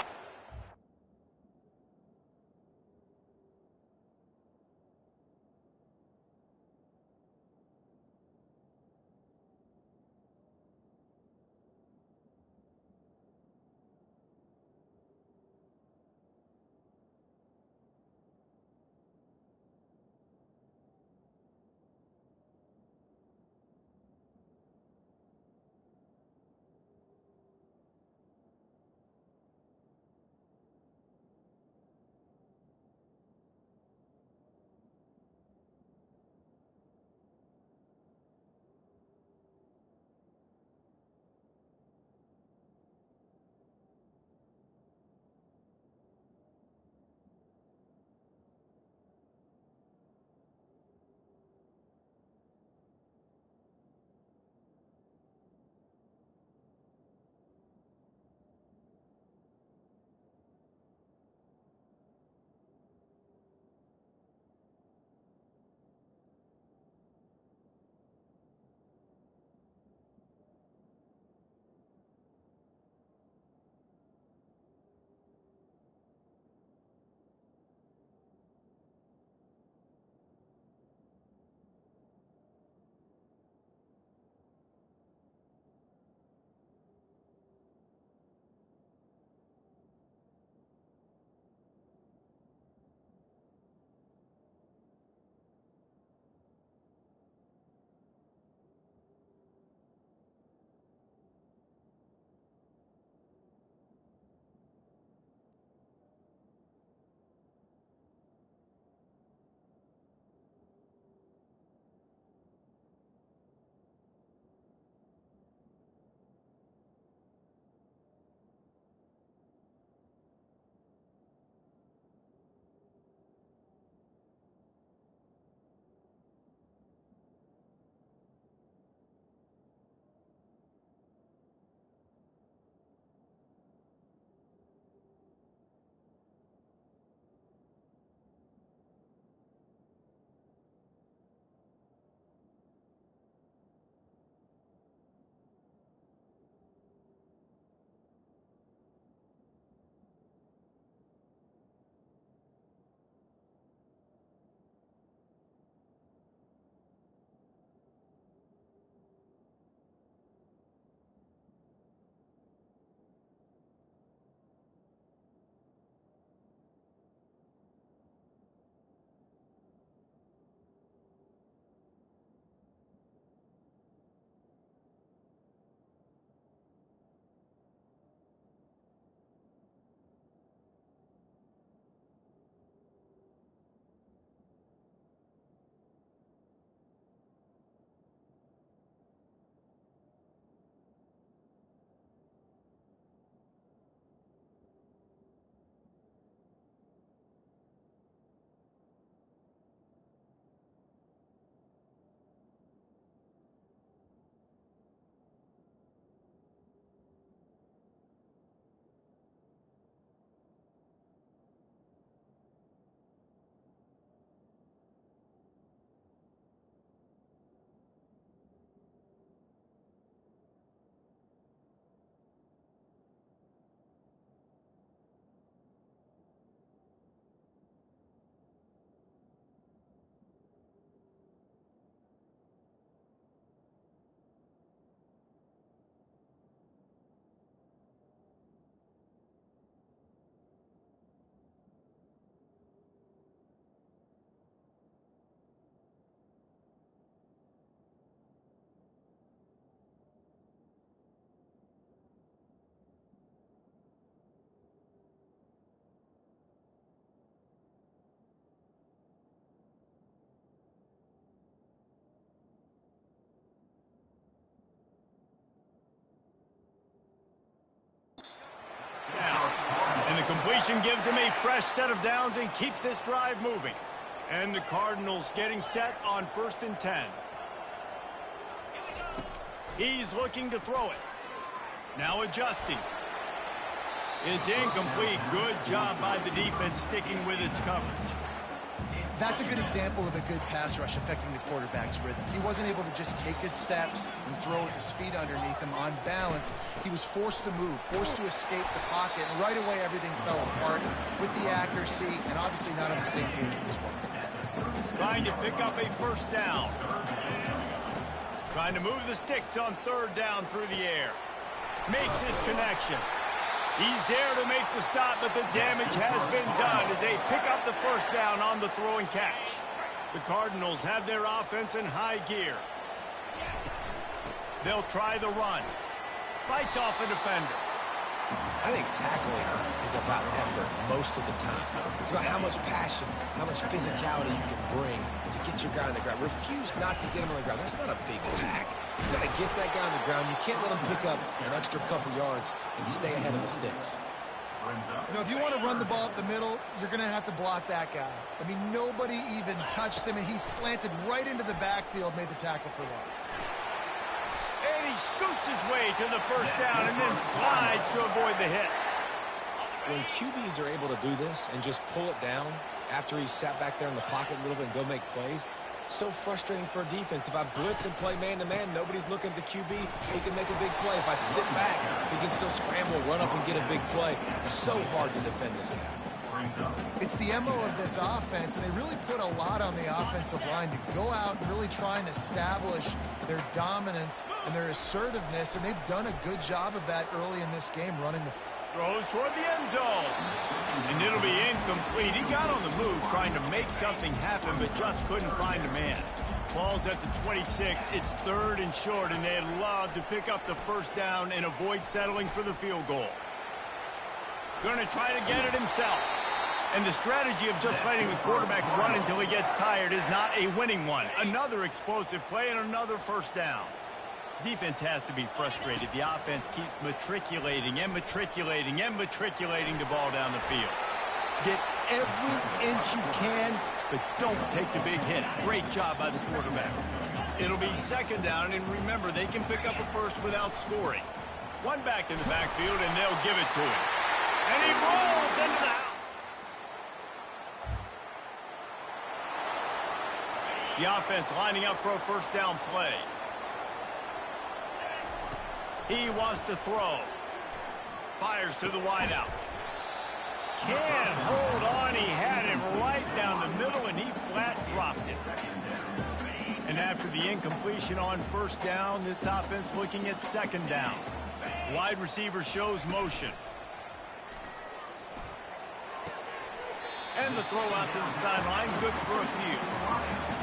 G: And the completion gives him a fresh set of downs and keeps this drive moving. And the Cardinals getting set on 1st and 10. He's looking to throw it. Now adjusting. It's incomplete. Good job by the defense sticking with its coverage.
H: That's a good example of a good pass rush affecting the quarterback's rhythm. He wasn't able to just take his steps and throw with his feet underneath him on balance. He was forced to move, forced to escape the pocket, and right away everything fell apart with the accuracy and obviously not on the same page with his work.
G: Trying to pick up a first down. Trying to move the sticks on third down through the air. Makes his connection. He's there to make the stop, but the damage has been done as they pick up the first down on the throw and catch. The Cardinals have their offense in high gear. They'll try the run. Fights off a defender.
I: I think tackling is about effort most of the time. It's about how much passion, how much physicality you can bring to get your guy on the ground. Refuse not to get him on the ground. That's not a big pack. You got to get that guy on the ground. You can't let him pick up an extra couple yards and stay ahead of the sticks.
H: You know, if you want to run the ball up the middle, you're going to have to block that guy. I mean, nobody even touched him, and he slanted right into the backfield, made the tackle for loss.
G: And he scoots his way to the first down and then slides to avoid the hit.
I: When QBs are able to do this and just pull it down after he's sat back there in the pocket a little bit and go make plays, so frustrating for a defense. If I blitz and play man-to-man, nobody's looking at the QB. He can make a big play. If I sit back, he can still scramble, run up, and get a big play. So hard to defend this guy.
H: It's the MO of this offense, and they really put a lot on the offensive line to go out and really try and establish their dominance and their assertiveness, and they've done a good job of that early in this game, running the
G: Throws toward the end zone. And it'll be incomplete. He got on the move trying to make something happen, but just couldn't find a man. Ball's at the 26. It's third and short, and they'd love to pick up the first down and avoid settling for the field goal. Going to try to get it himself. And the strategy of just letting the quarterback run until he gets tired is not a winning one. Another explosive play and another first down. Defense has to be frustrated. The offense keeps matriculating and matriculating and matriculating the ball down the field. Get every inch you can, but don't take the big hit. Great job by the quarterback. It'll be second down, and remember, they can pick up a first without scoring. One back in the backfield, and they'll give it to him. And he rolls into the house. The offense lining up for a first down play. He wants to throw. Fires to the wideout. Can't hold on. He had it right down the middle, and he flat dropped it. And after the incompletion on first down, this offense looking at second down. Wide receiver shows motion. And the throw out to the sideline, good for a few.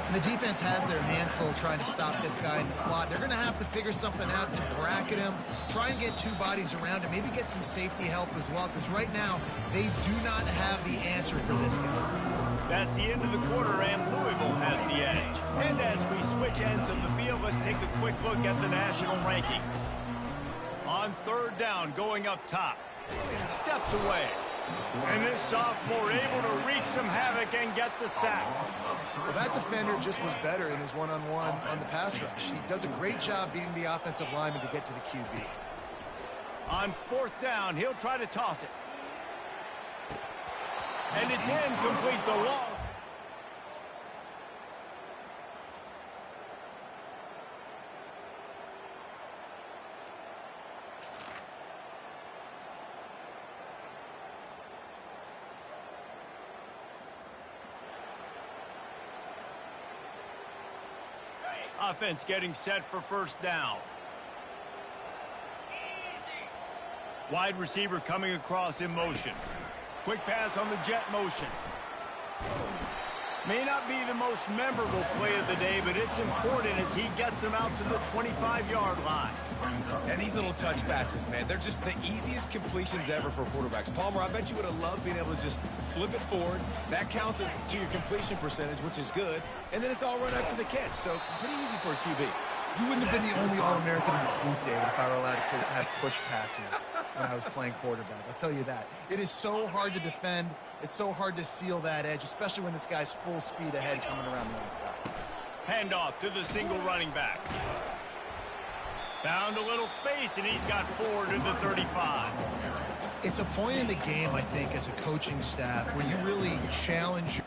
H: And the defense has their hands full trying to stop this guy in the slot. They're going to have to figure something out to bracket him, try and get two bodies around him, maybe get some safety help as well, because right now they do not have the answer for this guy.
G: That's the end of the quarter, and Louisville has the edge. And as we switch ends of the field, let's take a quick look at the national rankings. On third down, going up top. Steps away. And this sophomore able to wreak some havoc and get the sack.
H: Well, that defender just was better in his one-on-one on the pass rush. He does a great job beating the offensive lineman to get to the QB.
G: On fourth down, he'll try to toss it. And it's incomplete, the long. Offense getting set for first down. Wide receiver coming across in motion. Quick pass on the jet motion. May not be the most memorable play of the day, but it's important as he gets him out to the 25-yard line.
I: And these little touch passes, man, they're just the easiest completions ever for quarterbacks. Palmer, I bet you would have loved being able to just flip it forward. That counts as to your completion percentage, which is good. And then it's all run up to the catch. So pretty easy for a QB.
H: You wouldn't have been the only All-American in this booth, David, if I were allowed to have push passes when I was playing quarterback. I'll tell you that. It is so hard to defend. It's so hard to seal that edge, especially when this guy's full speed ahead coming around the outside.
G: Handoff to the single running back. Found a little space, and he's got 4 to the 35.
H: It's a point in the game, I think, as a coaching staff where you really challenge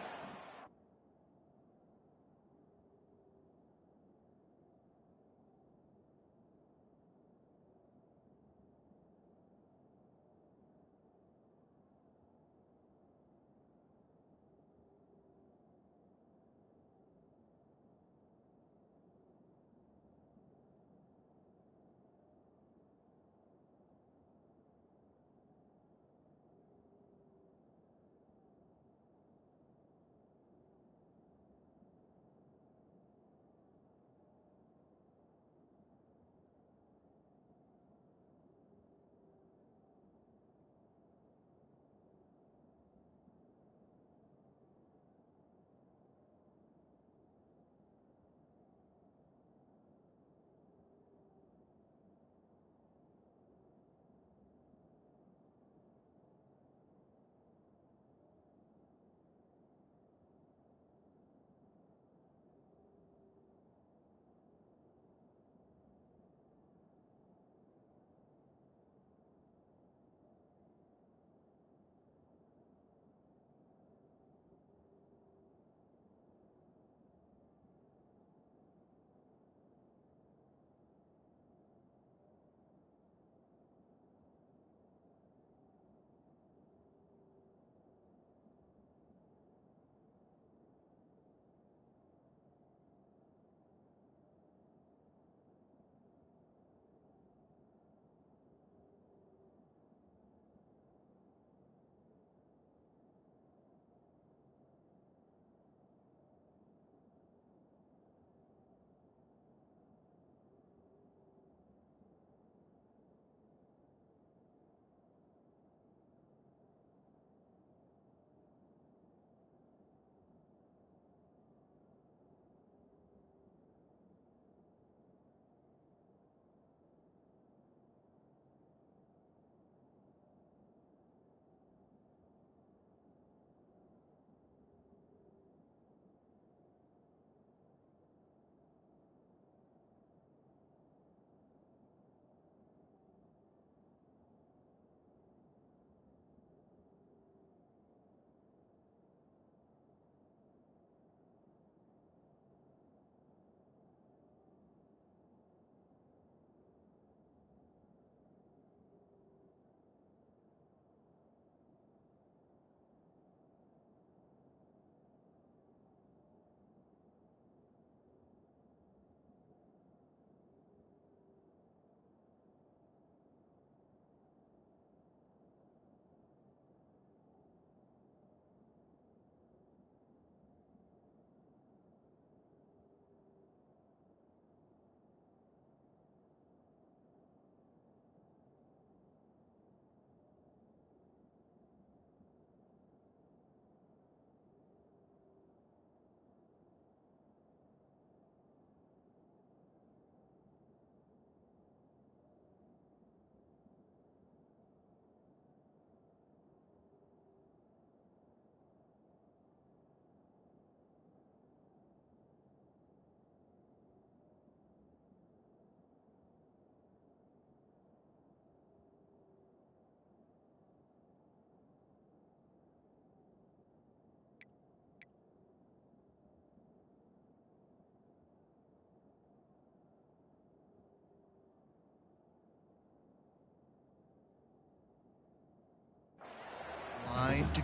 H: line to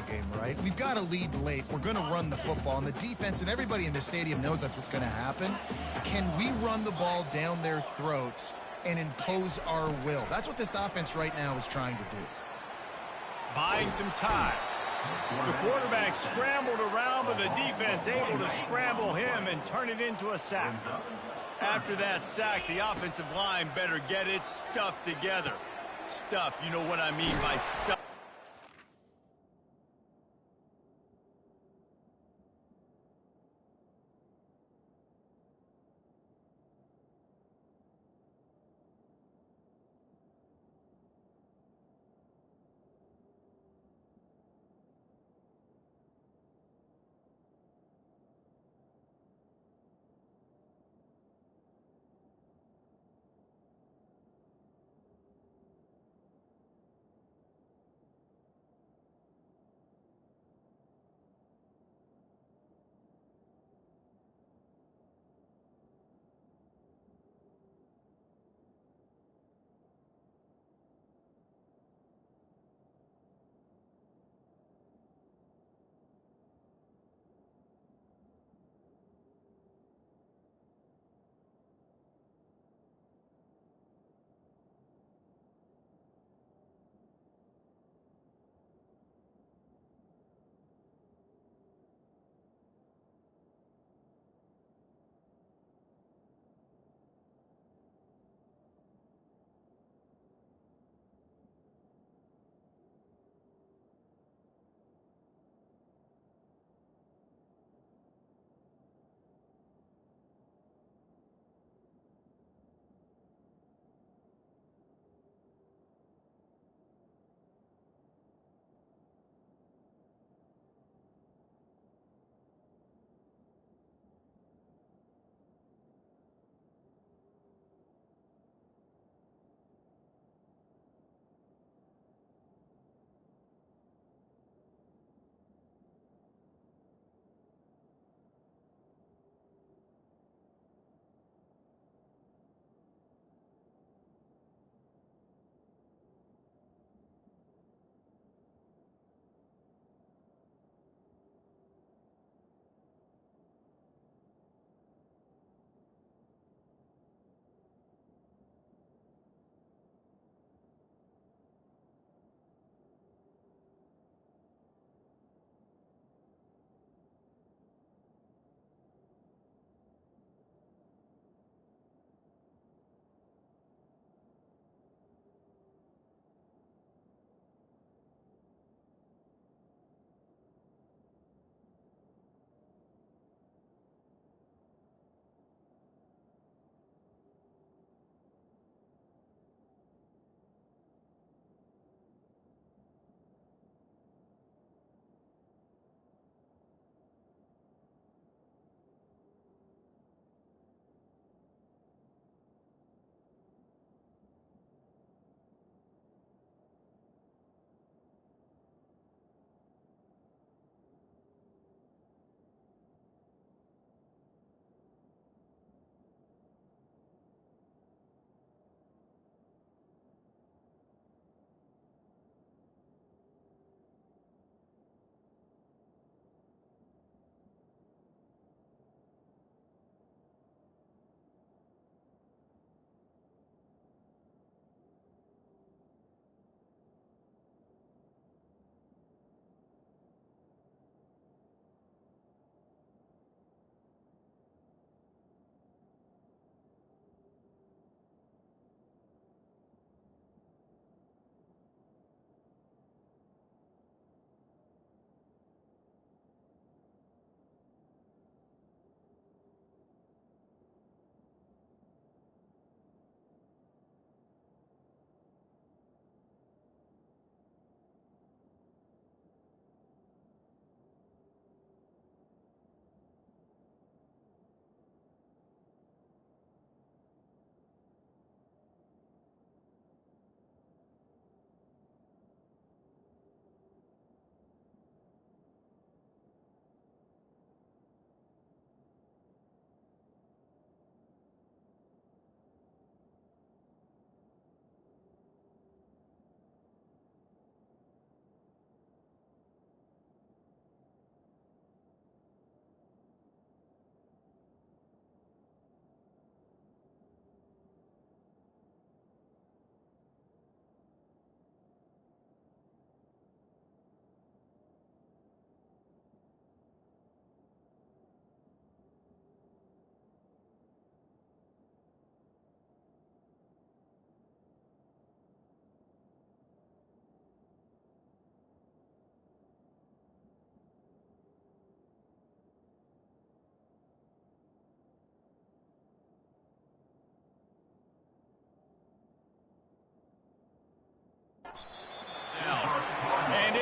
H: game, right? We've got to lead late. We're going to run the football, and the defense and everybody in the stadium knows that's what's going to happen. Can we run the ball down their throats and impose our will? That's what this offense right now is trying to do.
G: Buying some time. The quarterback scrambled around, but the defense able to scramble him and turn it into a sack. After that sack, the offensive line better get its stuff together. Stuff, you know what I mean by stuff.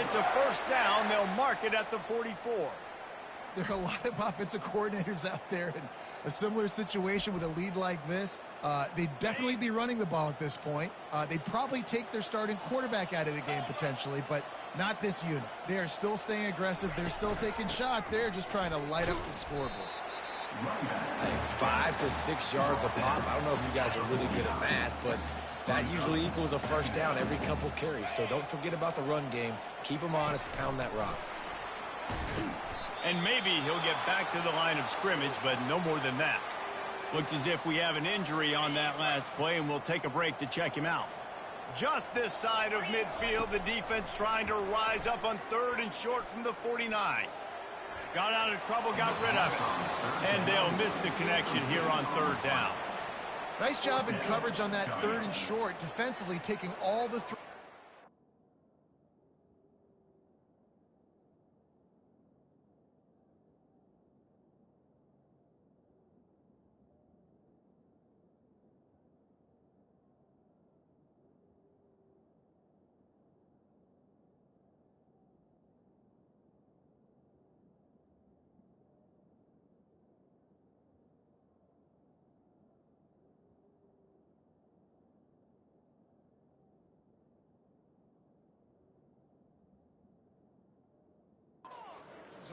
G: It's a first down. They'll mark it at the 44.
H: There are a lot of offensive coordinators out there in a similar situation with a lead like this. They'd definitely be running the ball at this point. They'd probably take their starting quarterback out of the game potentially, but not this unit. They are still staying aggressive. They're still taking shots. They're just trying to light up the scoreboard.
I: Hey, 5 to 6 yards a pop. I don't know if you guys are really good at math, but that usually equals a first down every couple carries. So don't forget about the run game. Keep them honest. Pound that rock.
G: And maybe he'll get back to the line of scrimmage, but no more than that. Looks as if we have an injury on that last play, and we'll take a break to check him out. Just this side of midfield, the defense trying to rise up on 3rd and short from the 49. Got out of trouble, got rid of it. And they'll miss the connection here on 3rd down.
H: Nice job in coverage on that 3rd and short, defensively taking all the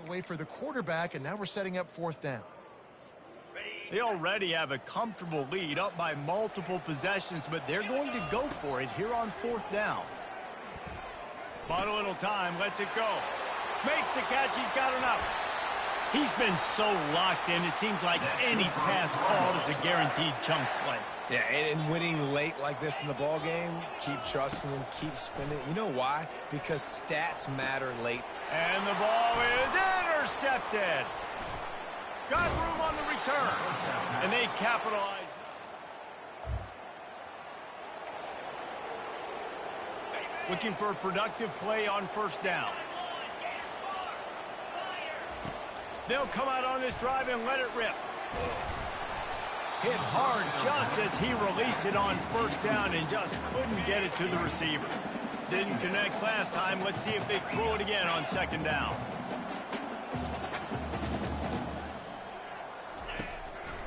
H: away for the quarterback, and now we're setting up 4th down.
G: They already have a comfortable lead up by multiple possessions, but they're going to go for it here on 4th down. Bought a little time, lets it go. Makes the catch, he's got enough. He's been so locked in, it seems like any pass called is a guaranteed chunk play.
I: Yeah, and winning late like this in the ball game, keep trusting him, keep spinning. You know why? Because stats matter late.
G: And the ball is intercepted. Got room on the return. And they capitalize. Looking for a productive play on 1st down. They'll come out on this drive and let it rip. Hit hard just as he released it on 1st down and just couldn't get it to the receiver. Didn't connect last time. Let's see if they throw it again on 2nd down.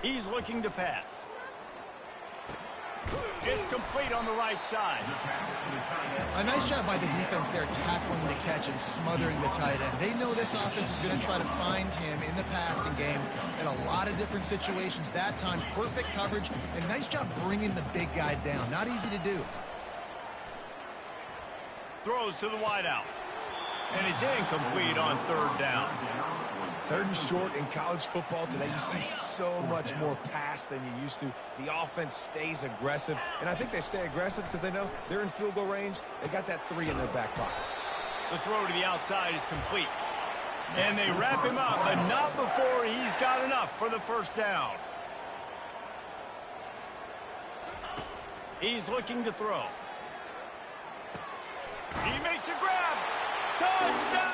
G: He's looking to pass. It's complete on the right side.
H: A nice job by the defense there, tackling the catch and smothering the tight end. They know this offense is going to try to find him in the passing game in a lot of different situations. That time, perfect coverage, and nice job bringing the big guy down. Not easy to do.
G: Throws to the wideout. And it's incomplete on 3rd down.
I: 3rd and short in college football today, you see so much more pass than you used to. The offense stays aggressive, and I think they stay aggressive because they know they're in field goal range. They got that 3 in their back pocket.
G: The throw to the outside is complete. And they wrap him up, but not before he's got enough for the 1st down. He's looking to throw. He makes a grab. Touchdown!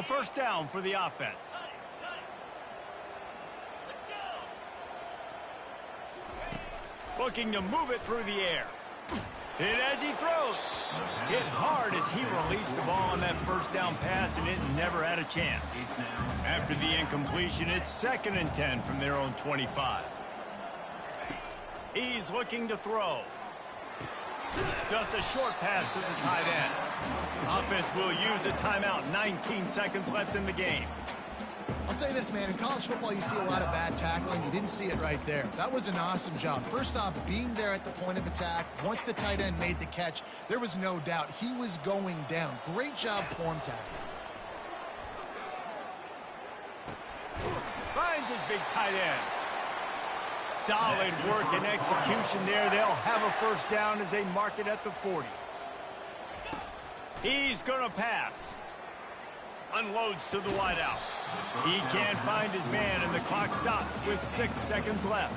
G: A first down for the offense. Looking to move it through the air. Hit as he throws. Hit hard as he released the ball on that first down pass, and it never had a chance. After the incompletion, it's 2nd and 10 from their own 25. He's looking to throw. Just a short pass to the tight end. Offense will use a timeout. 19 seconds left in the game.
H: I'll say this, man. In college football, you see a lot of bad tackling. You didn't see it right there. That was an awesome job. First off, being there at the point of attack. Once the tight end made the catch, there was no doubt he was going down. Great job form tackling.
G: Finds his big tight end. Solid work and execution there. They'll have a first down as they mark it at the 40. He's going to pass. Unloads to the wideout. He can't find his man, and the clock stops with 6 seconds left.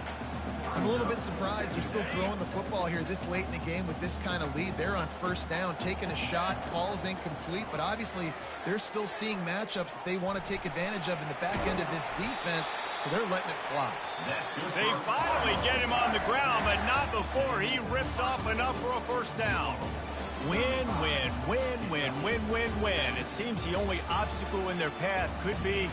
H: I'm a little bit surprised they're still throwing the football here this late in the game with this kind of lead. They're on first down, taking a shot, falls incomplete, but obviously they're still seeing matchups that they want to take advantage of in the back end of this defense, so they're letting it fly.
G: They finally get him on the ground, but not before he rips off enough for a first down. Win, win, win, win, win, win, win. It seems the only obstacle in their path could be